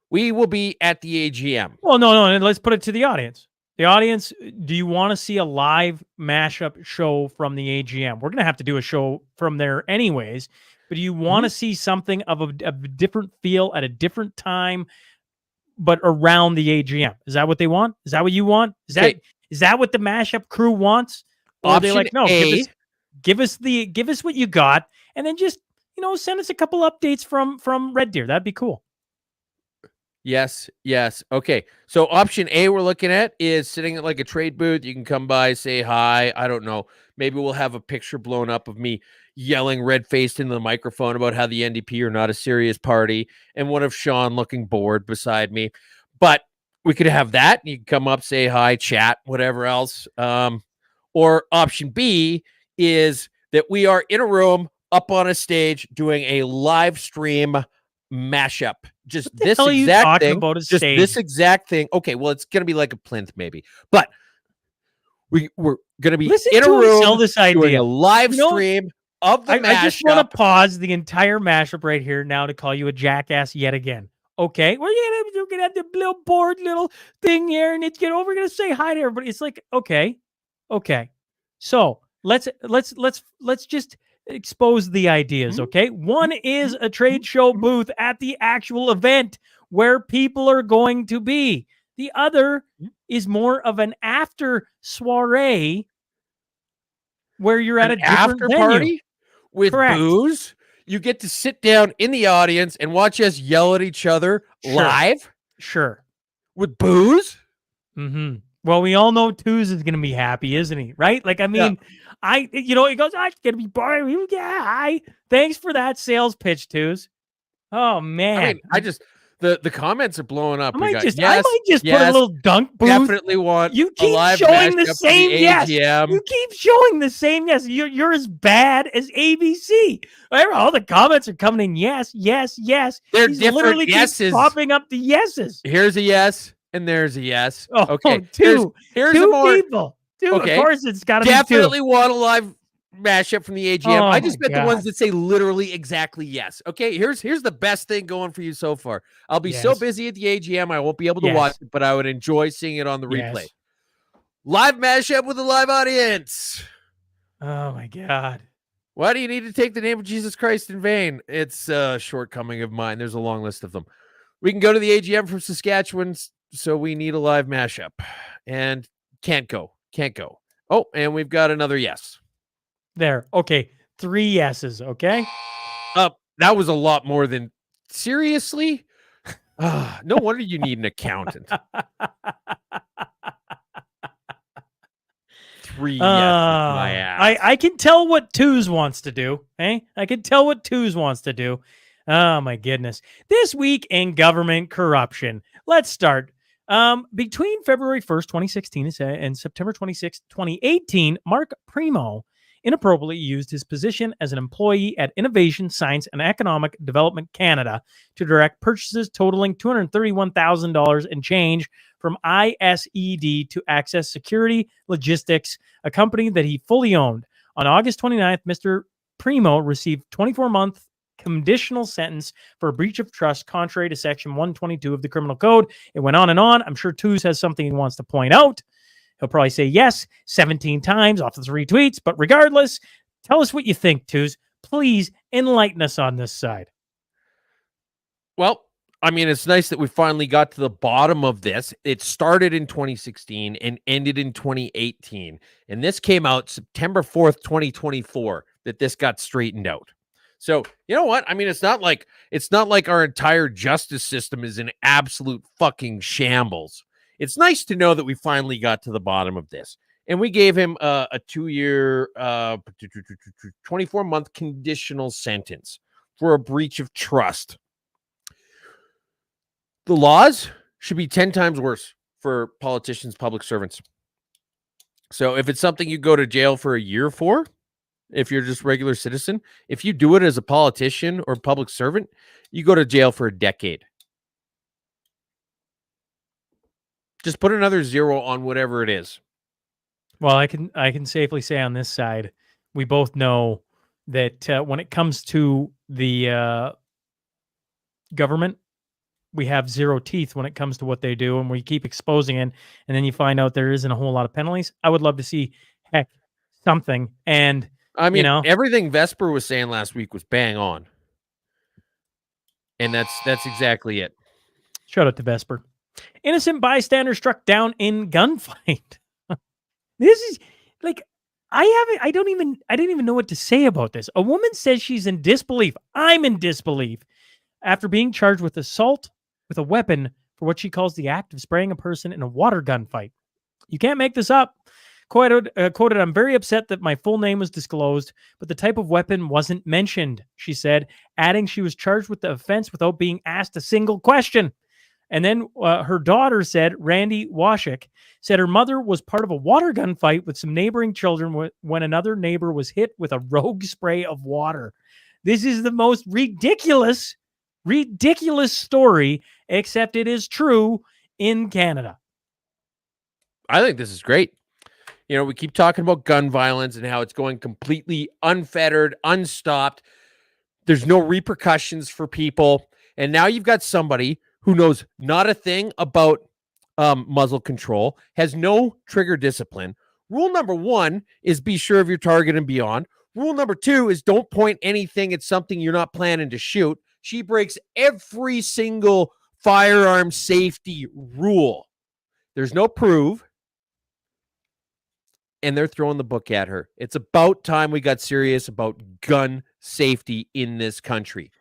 we will be at the AGM. Well, no. Let's put it to the audience. The audience, do you want to see a live mashup show from the AGM? We're going to have to do a show from there anyways, but do you want to see something of a different feel at a different time, but around the AGM? Is that what they want? Is that what you want? Is that what the mashup crew wants? Or Option are they like, no, A, give us what you got, and then just, send us a couple updates from Red Deer. That'd be cool. Yes. Okay. So option A we're looking at is sitting at like a trade booth. You can come by, say hi. I don't know. Maybe we'll have a picture blown up of me yelling red-faced into the microphone about how the NDP are not a serious party, and one of Sean looking bored beside me. But we could have that. You can come up, say hi, chat, whatever else. Or option B is that we are in a room up on a stage doing a live stream mashup. Just this exact thing. Just this exact thing. Okay, well, it's gonna be like a plinth, maybe, but we're gonna be in a room sell this idea. doing a live stream of the mashup. I just want to pause the entire mashup right here now to call you a jackass yet again. Okay, we're gonna have the little board little thing here, and we're gonna say hi to everybody. It's like okay. So let's just expose the ideas, okay? One is a trade show booth at the actual event where people are going to be. The other is more of an after soiree where you're at a different after venue. Party with booze. You get to sit down in the audience and watch us yell at each other live. Sure. With booze. Mm-hmm. Well, we all know Twos is going to be happy, isn't he? Right? Like, I mean, he goes, I'm going to be boring. Yeah, thanks for that sales pitch, Twos. Oh, man. I mean, the comments are blowing up. I might just put a little dunk booth. Definitely want you keep a live showing the same yes. AGM. You keep showing the same yes. You're as bad as ABC. All the comments are coming in yes. They're He's different literally yeses. Popping up the yeses. Here's a yes. And there's a yes. Oh, okay. Here's two more people. Okay. Of course, it's got to be two. Definitely want a live mashup from the AGM. Oh, I just bet the ones that say literally exactly yes. Okay. Here's the best thing going for you so far. I'll be so busy at the AGM I won't be able to watch it, but I would enjoy seeing it on the replay. Live mashup with a live audience. Oh my God. Why do you need to take the name of Jesus Christ in vain? It's a shortcoming of mine. There's a long list of them. We can go to the AGM from Saskatchewan. So we need a live mashup and can't go. Oh, and we've got another yes. There. Okay. 3 yeses. Okay. Now That was a lot more than seriously. No wonder you need an accountant. 3 yeses, my ass. I can tell what Twos wants to do. I can tell what Twos wants to do. Oh my goodness. This week in government corruption. Let's start. Between February 1st, 2016 and September 26th, 2018, Mark Primo inappropriately used his position as an employee at Innovation, Science, and Economic Development Canada to direct purchases totaling $231,000 and change from ISED to Access Security Logistics, a company that he fully owned. On August 29th, Mr. Primo received 24-month conditional sentence for a breach of trust contrary to Section 122 of the Criminal Code. It went on and on. I'm sure Twos has something he wants to point out. He'll probably say yes 17 times off the 3 tweets. But regardless, tell us what you think, Twos. Please enlighten us on this side. Well, I mean, it's nice that we finally got to the bottom of this. It started in 2016 and ended in 2018. And this came out September 4th, 2024, that this got straightened out. So, you know what? I mean, it's not like our entire justice system is in absolute fucking shambles. It's nice to know that we finally got to the bottom of this. And we gave him a 2-year, 24-month conditional sentence for a breach of trust. The laws should be 10 times worse for politicians, public servants. So if it's something you go to jail for a year for, if you're just regular citizen, if you do it as a politician or public servant, you go to jail for a decade. Just put another 0 on whatever it is. Well, I can safely say on this side, we both know that when it comes to the government, we have 0 teeth when it comes to what they do, and we keep exposing it, and then you find out there isn't a whole lot of penalties. I would love to see something. And I mean, you know, everything Vesper was saying last week was bang on, and that's exactly it. Shout out to Vesper. Innocent bystander struck down in gunfight. This is like, I didn't even know what to say about this. A woman says she's in disbelief. I'm in disbelief after being charged with assault with a weapon for what she calls the act of spraying a person in a water gun fight. You can't make this up. Quoted, I'm very upset that my full name was disclosed, but the type of weapon wasn't mentioned, she said, adding she was charged with the offense without being asked a single question. And then her daughter said, Randy Washik, said her mother was part of a water gun fight with some neighboring children when another neighbor was hit with a rogue spray of water. This is the most ridiculous story, except it is true in Canada. I think this is great. You know, we keep talking about gun violence and how it's going completely unfettered, unstopped. There's no repercussions for people. And now you've got somebody who knows not a thing about muzzle control, has no trigger discipline. Rule number 1 is be sure of your target and beyond. Rule number 2 is don't point anything at something you're not planning to shoot. She breaks every single firearm safety rule. There's no prove. And they're throwing the book at her. It's about time we got serious about gun safety in this country.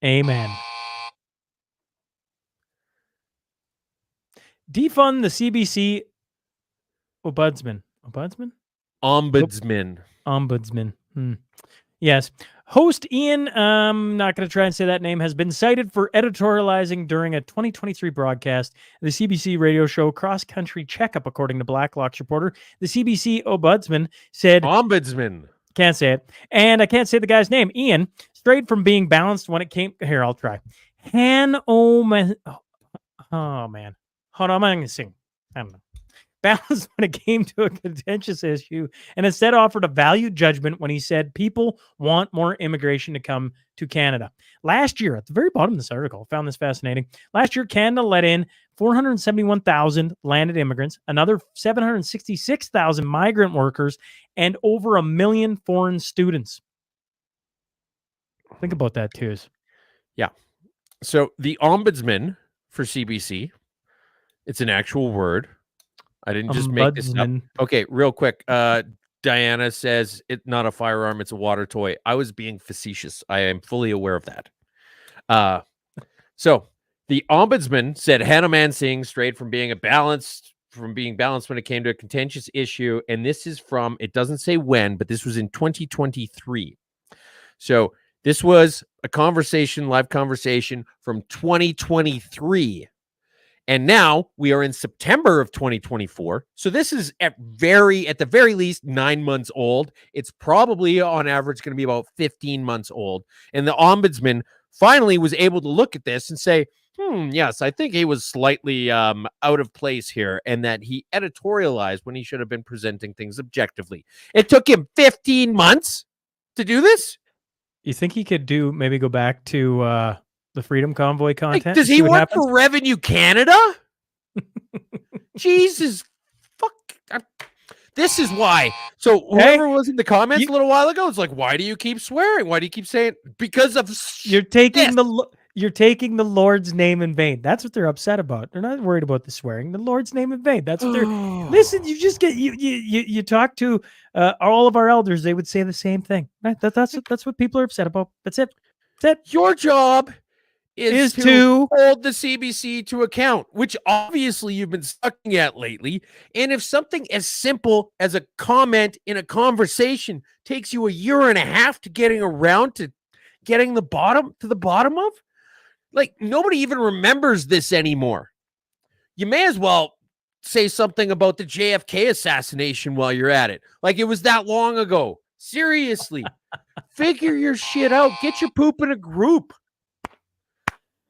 Amen. Defund the CBC ombudsman. Ombudsman. Yes. Host Ian, not going to try and say that name, has been cited for editorializing during a 2023 broadcast of the CBC radio show Cross Country Checkup, according to Blacklock's reporter. The CBC ombudsman said... Ombudsman. Can't say it. And I can't say the guy's name. Ian strayed from being balanced when it came... Here, I'll try. Oh, man. Hold on, I'm going to sing. I don't know. Balanced when it came to a contentious issue, and instead offered a valued judgment when he said people want more immigration to come to Canada. Last year, at the very bottom of this article, I found this fascinating. Last year, Canada let in 471,000 landed immigrants, another 766,000 migrant workers, and over 1 million foreign students. Think about that, too. Yeah. So the ombudsman for CBC, it's an actual word. I didn't just make this up. Okay, real quick. Diana says it's not a firearm, it's a water toy. I was being facetious. I am fully aware of that. So the ombudsman said Hannah Mansingh strayed from being balanced when it came to a contentious issue. And this is from, it doesn't say when, but this was in 2023. So this was a live conversation from 2023. And now we are in September of 2024. So this is at the very least 9 months old. It's probably on average going to be about 15 months old. And the ombudsman finally was able to look at this and say, yes, I think he was slightly out of place here, and that he editorialized when he should have been presenting things objectively. It took him 15 months to do this. You think he could maybe go back to the Freedom Convoy content? Like, does he work for Revenue Canada? Jesus, fuck. This is why. So whoever was in the comments a little while ago, it's like, why do you keep swearing? Why do you keep saying? Because of you're taking the Lord's name in vain. That's what they're upset about. They're not worried about the swearing. The Lord's name in vain. That's what they're. Listen, you just get you talk to all of our elders. They would say the same thing. Right? That's what people are upset about. That's it. That's it. Your job is to hold the CBC to account, which obviously you've been sucking at lately. And if something as simple as a comment in a conversation takes you a year and a half to getting around to getting the bottom of, like, nobody even remembers this anymore. You may as well say something about the JFK assassination while you're at it. Like it was that long ago. Seriously, figure your shit out. Get your poop in a group.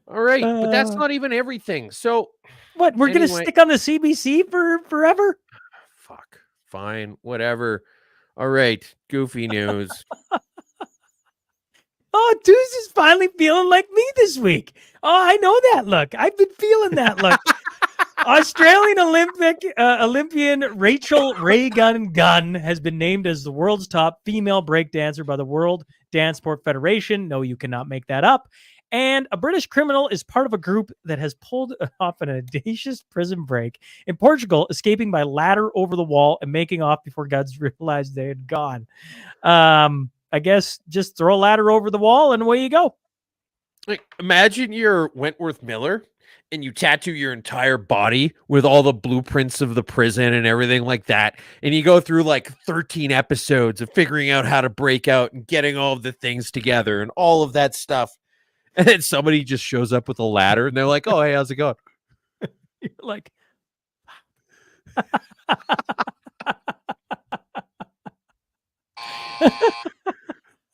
All right, but that's not even everything. So what? We're going to stick on the CBC for forever? Fuck. Fine. Whatever. All right. Goofy news. Oh, Deuce is finally feeling like me this week. Oh, I know that look. I've been feeling that look. Australian Olympian Rachel Gunn has been named as the world's top female breakdancer by the World Dance Sport Federation. No, you cannot make that up. And a British criminal is part of a group that has pulled off an audacious prison break in Portugal, escaping by ladder over the wall and making off before guards realized they had gone. I guess just throw a ladder over the wall and away you go. Like, imagine you're Wentworth Miller and you tattoo your entire body with all the blueprints of the prison and everything like that. And you go through like 13 episodes of figuring out how to break out and getting all of the things together and all of that stuff. And then somebody just shows up with a ladder and they're like, oh, hey, how's it going? You're like,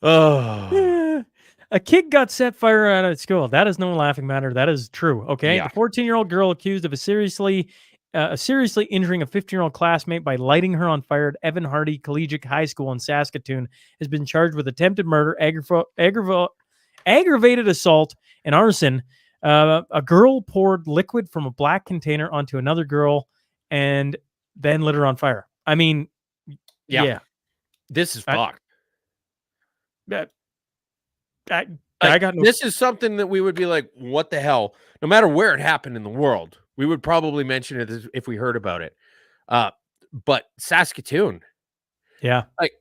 oh, a kid got set fire at school. That is no laughing matter. That is true. Okay. Yeah. The 14-year-old girl accused of seriously injuring a 15-year-old classmate by lighting her on fire at Evan Hardy Collegiate High School in Saskatoon has been charged with attempted murder, aggravated assault, and arson. A girl poured liquid from a black container onto another girl and then lit her on fire. I mean, yeah. This is fucked. I got no. This is something that we would be like, what the hell? No matter where it happened in the world, we would probably mention it if we heard about it. But Saskatoon. Yeah. Like,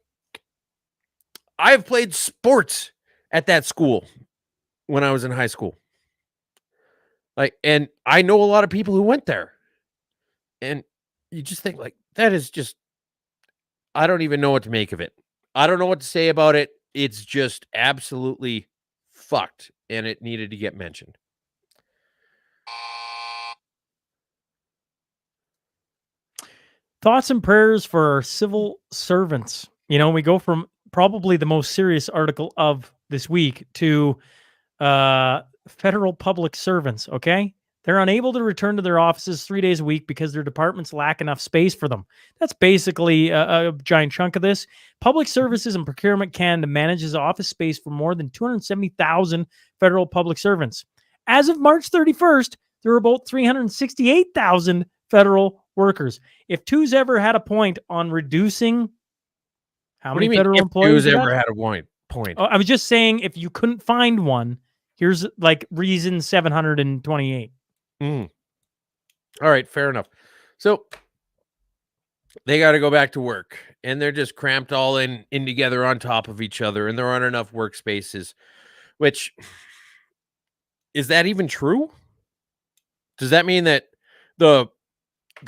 I've played sports at that school when I was in high school. Like, and I know a lot of people who went there. And you just think, like, that is just, I don't even know what to make of it. I don't know what to say about it. It's just absolutely fucked, and it needed to get mentioned. Thoughts and prayers for our civil servants. You know, we go from probably the most serious article of this week to federal public servants, okay? They're unable to return to their offices 3 days a week because their departments lack enough space for them. That's basically a giant chunk of this. Public Services and Procurement Canada manages office space for more than 270,000 federal public servants. As of March 31st, there were about 368,000 federal workers. If two's ever had a point on reducing how many federal employees ever had a point? Oh, I was just saying, if you couldn't find one, here's like reason 728. All right, fair enough. So they got to go back to work, and they're just cramped all in together on top of each other, and there aren't enough workspaces. Which, is that even true? Does that mean that the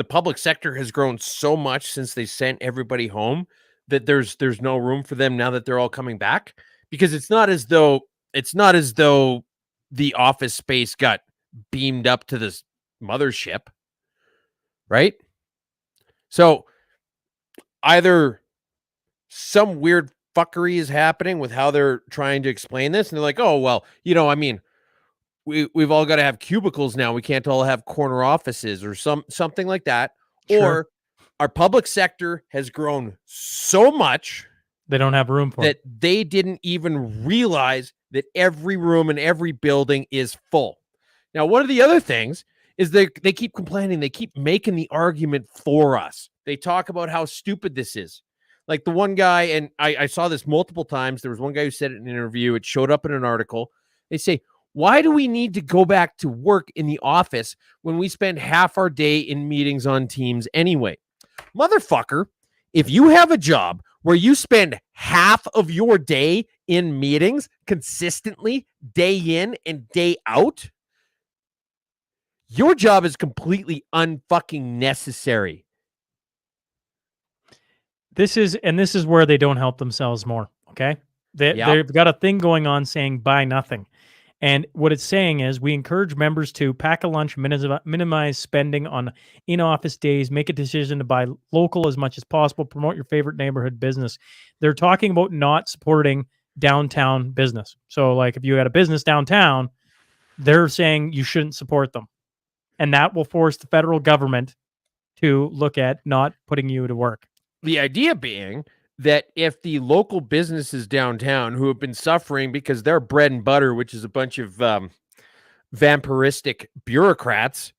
public sector has grown so much since they sent everybody home that there's no room for them now that they're all coming back? Because it's not as though the office space got beamed up to this mothership, right? So either some weird fuckery is happening with how they're trying to explain this, and they're like, oh, well, I mean, we've all got to have cubicles now. We can't all have corner offices or something like that. Sure. Or our public sector has grown so much They don't have room for that it. they didn't even realize that every room in every building is full. Now, one of the other things is they keep complaining. They keep making the argument for us. They talk about how stupid this is. Like the one guy, and I saw this multiple times. There was one guy who said it in an interview. It showed up in an article. They say, why do we need to go back to work in the office when we spend half our day in meetings on Teams anyway? Motherfucker, if you have a job where you spend half of your day in meetings consistently, day in and day out, your job is completely unfucking necessary. This is where they don't help themselves more. Okay. They've got a thing going on saying buy nothing. And what it's saying is we encourage members to pack a lunch, minimize spending on in-office days, make a decision to buy local as much as possible, promote your favorite neighborhood business. They're talking about not supporting downtown business. So like if you had a business downtown, they're saying you shouldn't support them. And that will force the federal government to look at not putting you to work. The idea being that if the local businesses downtown who have been suffering because their bread and butter, which is a bunch of vampiristic bureaucrats,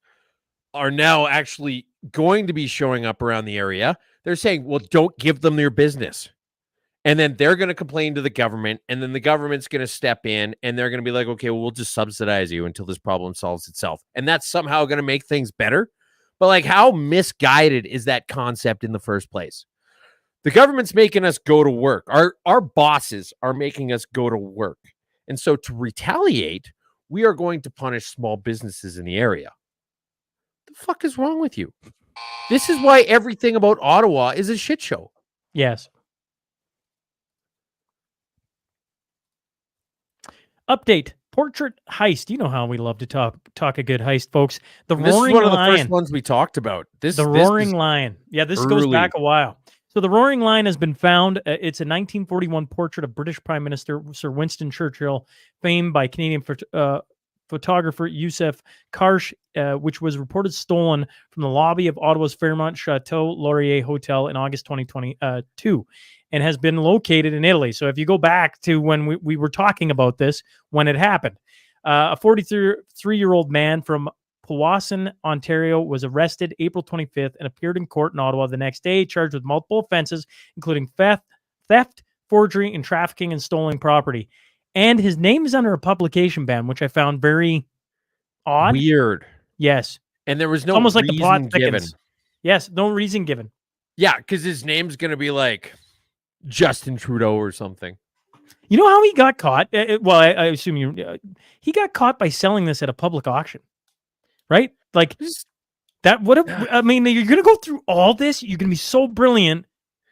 are now actually going to be showing up around the area, they're saying, well, don't give them their business. And then they're going to complain to the government, and then the government's going to step in, and they're going to be like, okay, well, we'll just subsidize you until this problem solves itself. And that's somehow going to make things better. But like, how misguided is that concept in the first place? The government's making us go to work. Our bosses are making us go to work. And so to retaliate, we are going to punish small businesses in the area. The fuck is wrong with you? This is why everything about Ottawa is a shit show. Yes. Update. Portrait heist. You know how we love to talk a good heist, folks. The This Roaring is one of the Lion. first ones we talked about. The Roaring Lion. Yeah, this goes back a while. So the Roaring Lion has been found. It's a 1941 portrait of British Prime Minister Sir Winston Churchill, famed by Canadian photographer Youssef Karsh, which was reported stolen from the lobby of Ottawa's Fairmont Chateau Laurier Hotel in August 2022, and has been located in Italy. So if you go back to when we were talking about this, when it happened, a 43-year-old man from Powassan, Ontario, was arrested April 25th and appeared in court in Ottawa the next day, charged with multiple offenses, including theft, forgery, and trafficking and stolen property. And his name is under a publication ban, which I found very odd. Weird. Yes. And there was no almost like the plot given. thickens. Yes, no reason given. Yeah, because his name's going to be like Justin Trudeau or something. You know how he got caught? I assume he got caught by selling this at a public auction, right? Like that would have. I mean, you're going to go through all this. You're going to be so brilliant,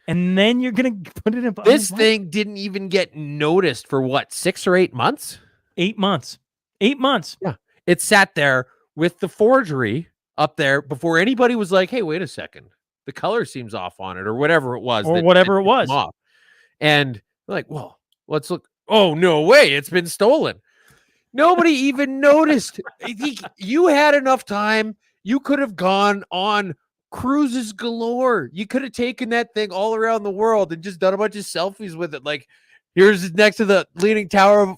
and then you're going to put it in. This thing didn't even get noticed for what, 6 or 8 months? 8 months. 8 months. Yeah, it sat there with the forgery up there before anybody was like, "Hey, wait a second, the color seems off on it," or whatever it was, off. And like, well, let's look. Oh, no way, it's been stolen. Nobody even noticed. You had enough time. You could have gone on cruises galore. You could have taken that thing all around the world and just done a bunch of selfies with it. Like, here's next to the Leaning Tower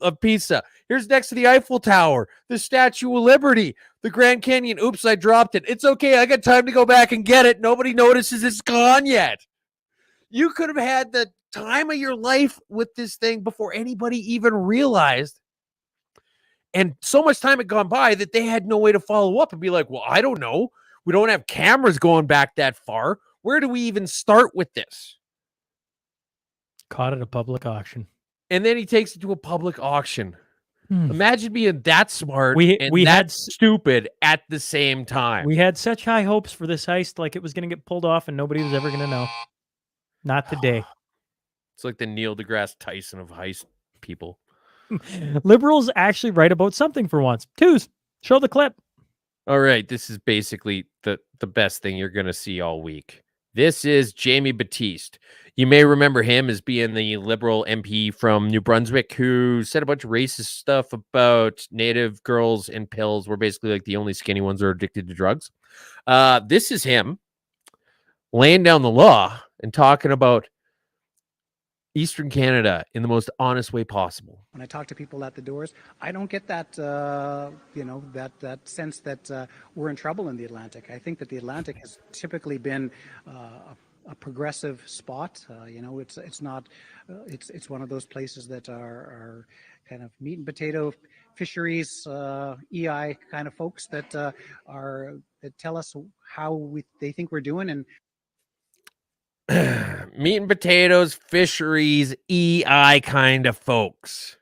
of Pisa. Here's next to the Eiffel Tower, the Statue of Liberty, the Grand Canyon. Oops, I dropped it. It's okay. I got time to go back and get it. Nobody notices it's gone yet. You could have had the time of your life with this thing before anybody even realized. And so much time had gone by that they had no way to follow up and be like, well, I don't know. We don't have cameras going back that far. Where do we even start with this? Caught at a public auction. And then he takes it to a public auction. Hmm. Imagine being that smart We and had that stupid at the same time. We had such high hopes for this heist, like it was going to get pulled off and nobody was ever going to know. Not today. It's like the Neil deGrasse Tyson of heist people. Liberals actually write about something for once. Twos, show the clip. All right, this is basically the best thing you're going to see all week. This is Jamie Batiste. You may remember him as being the Liberal MP from New Brunswick who said a bunch of racist stuff about Native girls and pills. We're basically like the only skinny ones who are addicted to drugs. This is him laying down the law and talking about Eastern Canada in the most honest way possible. When I talk to people at the doors, I don't get that, that sense that we're in trouble in the Atlantic. I think that the Atlantic has typically been a progressive spot. It's not, it's one of those places that are kind of meat and potato fisheries, EI kind of folks that that tell us how they think we're doing. And meat and potatoes, fisheries, EI kind of folks.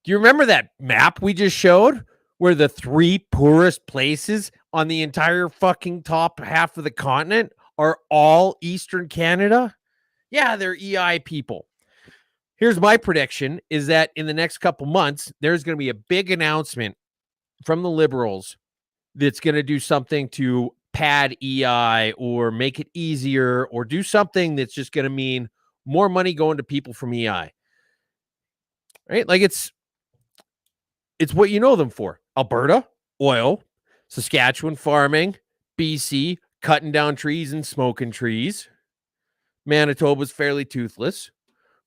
Do you remember that map we just showed where the 3 poorest places on the entire fucking top half of the continent are all Eastern Canada? Yeah, they're EI people. Here's my prediction is that in the next couple months, there's going to be a big announcement from the Liberals that's going to do something to pad EI or make it easier or do something that's just going to mean more money going to people from EI. Right? Like it's what you know them for. Alberta, oil, Saskatchewan, farming, BC, cutting down trees and smoking trees. Manitoba's fairly toothless.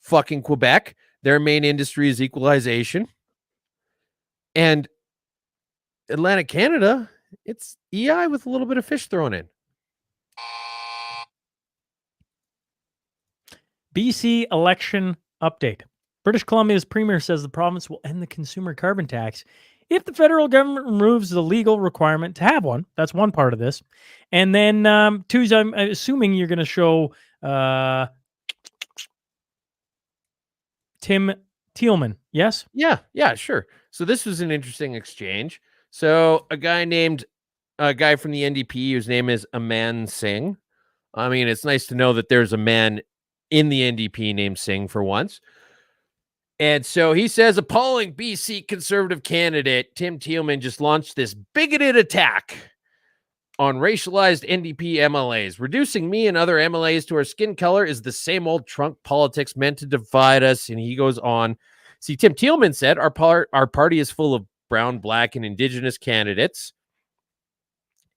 Fucking Quebec, their main industry is equalization. And Atlantic Canada, it's EI with a little bit of fish thrown in. BC election update. British Columbia's premier says the province will end the consumer carbon tax if the federal government removes the legal requirement to have one. That's one part of this. And then twos, I'm assuming you're going to show Tim Thielman. Yes? Yeah, sure. So this was an interesting exchange. So a guy from the NDP whose name is Aman Singh. I mean, it's nice to know that there's a man in the NDP named Singh for once. And so he says, appalling BC Conservative candidate Tim Thielman just launched this bigoted attack on racialized NDP MLAs. Reducing me and other MLAs to our skin color is the same old trunk politics meant to divide us. And he goes on. See, Tim Thielman said, our party is full of brown, black, and Indigenous candidates.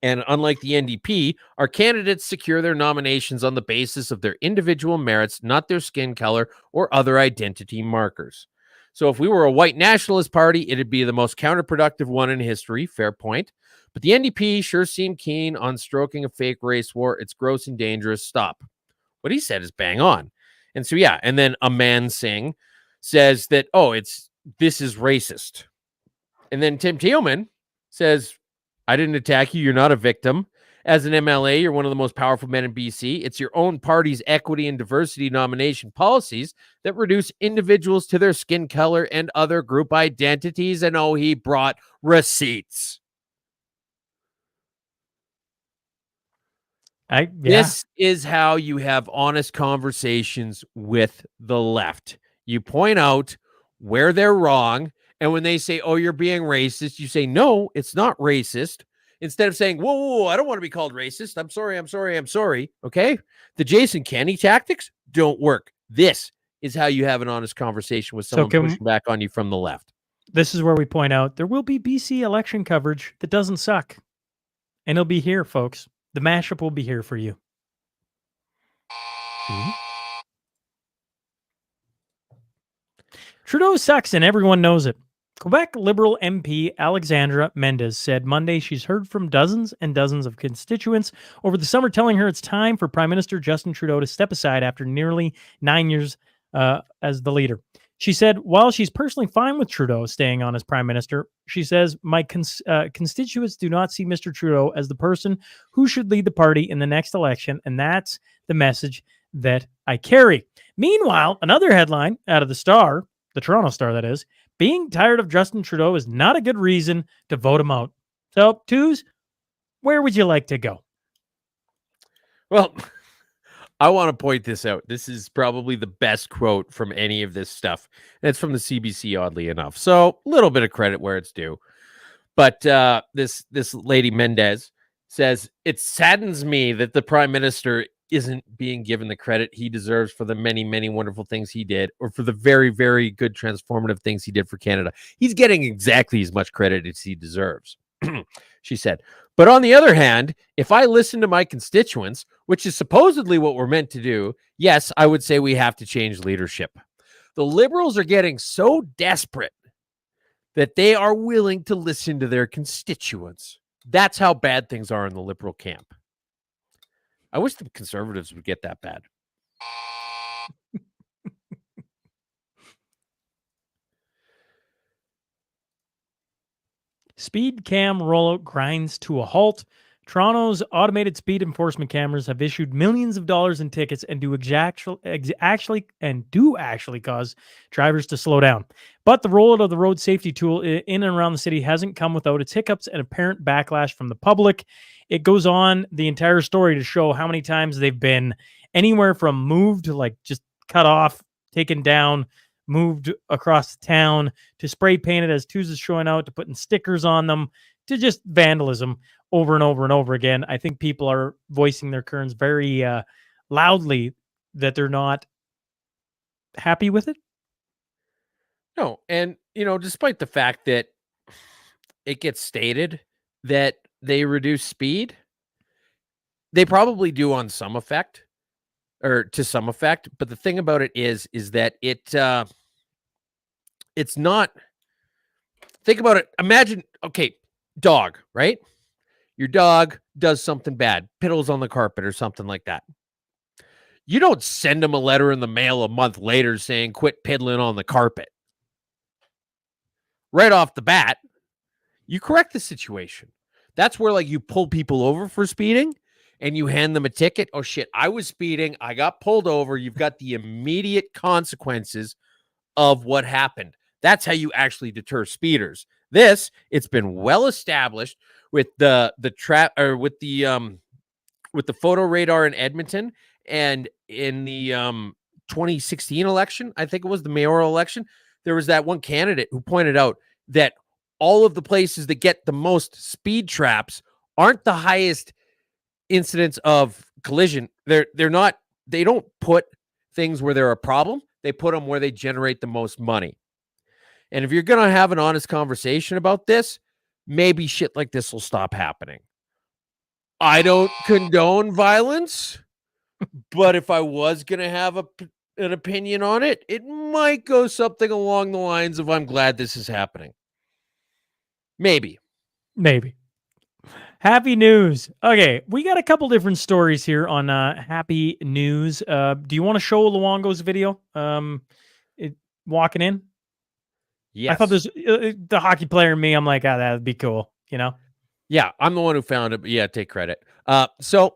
And unlike the NDP, our candidates secure their nominations on the basis of their individual merits, not their skin color or other identity markers. So if we were a white nationalist party, it'd be the most counterproductive one in history. Fair point. But the NDP sure seemed keen on stroking a fake race war. It's gross and dangerous. Stop. What he said is bang on. And so, yeah. And then Aman Singh says that, this is racist. And then Tim Thielman says, I didn't attack you. You're not a victim. As an MLA, you're one of the most powerful men in BC. It's your own party's equity and diversity nomination policies that reduce individuals to their skin color and other group identities. And he brought receipts. This is how you have honest conversations with the left. You point out where they're wrong. And when they say, you're being racist, you say, no, it's not racist. Instead of saying, whoa, I don't want to be called racist. I'm sorry. Okay? The Jason Kenney tactics don't work. This is how you have an honest conversation with someone pushing back on you from the left. This is where we point out there will be BC election coverage that doesn't suck. And it'll be here, folks. The mashup will be here for you. Mm-hmm. Trudeau sucks and everyone knows it. Quebec Liberal MP Alexandra Mendez said Monday she's heard from dozens and dozens of constituents over the summer telling her it's time for Prime Minister Justin Trudeau to step aside after nearly 9 years as the leader. She said, while she's personally fine with Trudeau staying on as prime minister, she says, my constituents do not see Mr. Trudeau as the person who should lead the party in the next election. And that's the message that I carry. Meanwhile, another headline out of the Star, the Toronto Star, that is, being tired of Justin Trudeau is not a good reason to vote him out. So, Twos, where would you like to go? Well, I want to point this out. This is probably the best quote from any of this stuff. And it's from the CBC, oddly enough. So a little bit of credit where it's due. But this lady Mendez says, it saddens me that the prime minister isn't being given the credit he deserves for the many, many wonderful things he did, or for the very, very good transformative things he did for Canada. He's getting exactly as much credit as he deserves, she said. But on the other hand, if I listen to my constituents, which is supposedly what we're meant to do, yes, I would say we have to change leadership. The Liberals are getting so desperate that they are willing to listen to their constituents. That's how bad things are in the Liberal camp. I wish the Conservatives would get that bad. Speed cam rollout grinds to a halt. Toronto's automated speed enforcement cameras have issued millions of dollars in tickets and do actually cause drivers to slow down. But the rollout of the road safety tool in and around the city hasn't come without its hiccups and apparent backlash from the public. It goes on the entire story to show how many times they've been anywhere from moved, like just cut off, taken down, moved across the town, to spray painted as Twos is showing out, to putting stickers on them, to just vandalism over and over and over again. I think people are voicing their concerns very loudly that they're not happy with it. No, and despite the fact that it gets stated that they reduce speed, they probably do on some effect, or to some effect. But the thing about it is that it's not. Think about it. Imagine, okay, dog, right? Your dog does something bad, piddles on the carpet or something like that. You don't send him a letter in the mail a month later saying, quit piddling on the carpet. Right off the bat, you correct the situation. That's where, like, you pull people over for speeding and you hand them a ticket. Oh, shit, I was speeding. I got pulled over. You've got the immediate consequences of what happened. That's how you actually deter speeders. It's been well established with the photo radar in Edmonton, and in the 2016 election, I think it was the mayoral election, there was that one candidate who pointed out that all of the places that get the most speed traps aren't the highest incidence of collision. They don't put things where they're a problem. They put them where they generate the most money. And if you're going to have an honest conversation about this, maybe shit like this will stop happening. I don't condone violence, but if I was going to have an opinion on it, it might go something along the lines of, I'm glad this is happening. Maybe. Happy news. Okay, we got a couple different stories here on happy news. Do you want to show Luongo's video? Walking in? Yes. I thought there's the hockey player in me. I'm like, that'd be cool, Yeah, I'm the one who found it, but yeah, take credit. So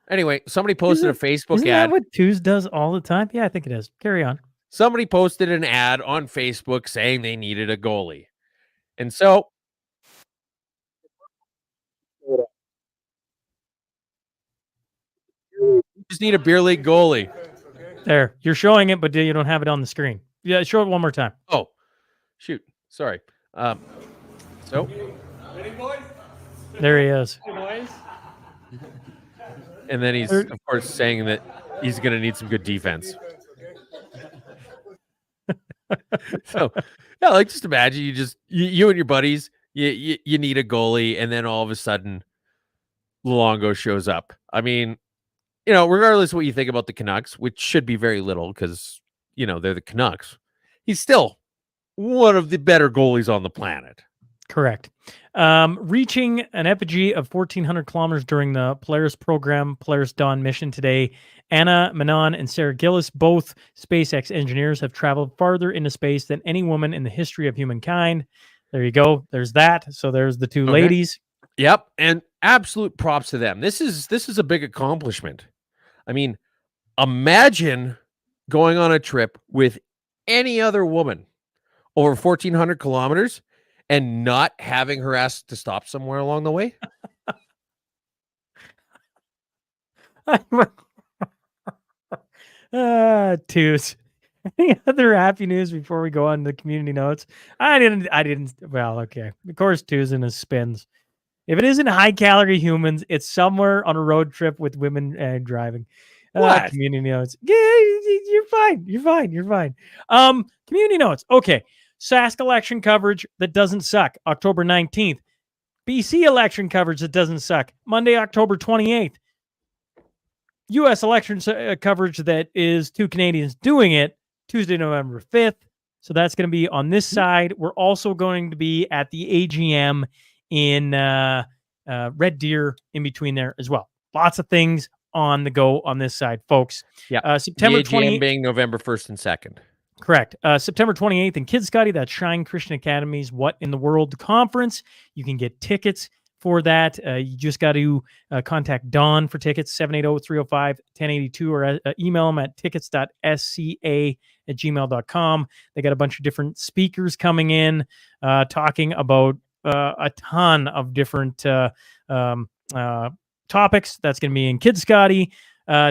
anyway, somebody posted a Facebook isn't ad. That what Twos does all the time? Yeah, I think it is. Carry on. Somebody posted an ad on Facebook saying they needed a goalie. And so you just need a beer league goalie. There, you're showing it, but you don't have it on the screen. Yeah, show it one more time. Oh, shoot. Sorry. So there he is. And then he's, of course, saying that he's going to need some good defense. So, yeah, like, just imagine you and your buddies, you need a goalie, and then all of a sudden, Luongo shows up. I mean, regardless of what you think about the Canucks, which should be very little because, they're the Canucks, he's still one of the better goalies on the planet. Correct. Reaching an epigee of 1,400 kilometers during the Polaris program, Polaris Dawn mission today. Anna Menon and Sarah Gillis, both SpaceX engineers, have traveled farther into space than any woman in the history of humankind. There you go. There's that. So there's the two ladies. Yep, and absolute props to them. This is a big accomplishment. I mean, imagine going on a trip with any other woman over 1,400 kilometers and not having her asked to stop somewhere along the way. Twos. Any other happy news before we go on to the community notes? I didn't. Well, okay. Of course, twos in his spins. If it isn't high calorie humans, it's somewhere on a road trip with women driving. What? Community notes. Yeah, you're fine. You're fine. You're fine. Community notes. Okay. Sask election coverage that doesn't suck. October 19th. BC election coverage that doesn't suck. Monday, October 28th. U.S. election coverage that is two Canadians doing it. Tuesday, November 5th. So that's going to be on this side. We're also going to be at the AGM in Red Deer in between there as well. Lots of things on the go on this side, folks. Yeah. September 28th being November 1st and 2nd. Correct. September 28th in Kids Scotty, that's Shine Christian Academy's What in the World conference. You can get tickets for that. You just got to contact Don for tickets, 780-305-1082, or email them at tickets.sca@gmail.com. They got a bunch of different speakers coming in, talking about a ton of different topics. That's going to be in Kids Scotty.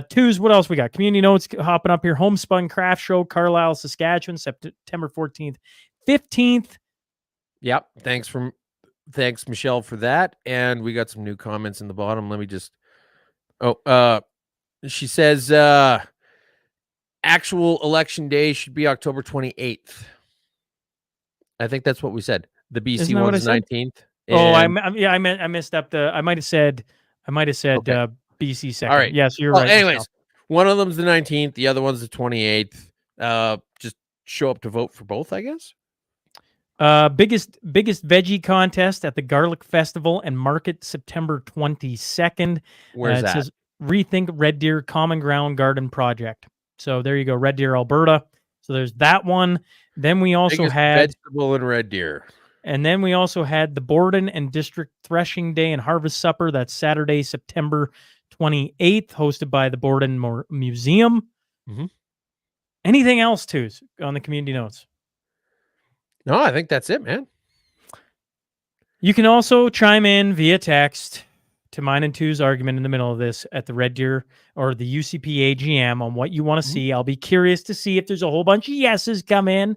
Twos, what else we got? Community notes hopping up here. Homespun Craft Show, Carlisle, Saskatchewan, September 14th, 15th. Yep. Thanks, Michelle, for that. And we got some new comments in the bottom. Let me just. She says actual election day should be October 28th. I think that's what we said. The BC one's 19th. I messed up I might have said okay. BC second. All right. Yes, you're right. Anyways, Michelle. One of them's the 19th. The other one's the 28th. Just show up to vote for both, I guess. Biggest veggie contest at the Garlic Festival and Market, September 22nd. Where's that? It says Rethink Red Deer Common Ground Garden Project. So there you go, Red Deer, Alberta. So there's that one. Then we also had vegetable in Red Deer. And then we also had the Borden and District Threshing Day and Harvest Supper. That's Saturday, September 28th, hosted by the Borden Museum. Mm-hmm. Anything else, Twos, on the community notes? No, I think that's it, man. You can also chime in via text to mine and Two's argument in the middle of this at the Red Deer or the UCP AGM on what you want to see. I'll be curious to see if there's a whole bunch of yeses come in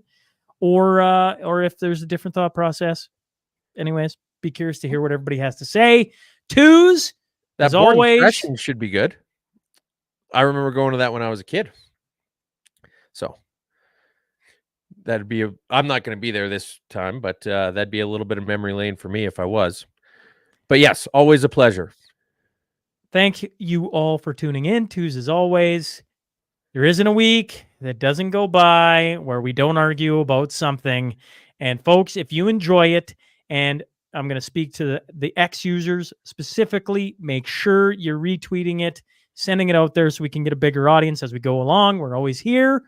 or if there's a different thought process. Anyways, be curious to hear what everybody has to say. Twos, that as always, should be good. I remember going to that when I was a kid. So I'm not going to be there this time, but that'd be a little bit of memory lane for me if I was. But yes, always a pleasure. Thank you all for tuning in. Twos, as always. There isn't a week that doesn't go by where we don't argue about something. And folks, if you enjoy it, and I'm going to speak to the X users specifically, make sure you're retweeting it, sending it out there so we can get a bigger audience as we go along. We're always here.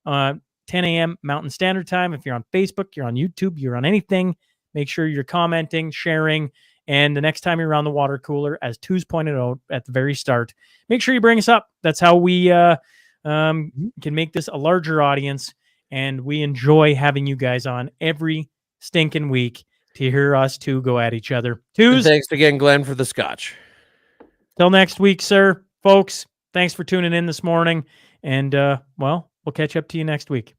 10 a.m. Mountain Standard Time. If you're on Facebook, you're on YouTube, you're on anything, make sure you're commenting, sharing. And the next time you're around the water cooler, as Twos pointed out at the very start, make sure you bring us up. That's how we can make this a larger audience. And we enjoy having you guys on every stinking week to hear us two go at each other. Twos. And thanks again, Glenn, for the scotch. Till next week, sir. Folks, thanks for tuning in this morning. And, we'll catch up to you next week.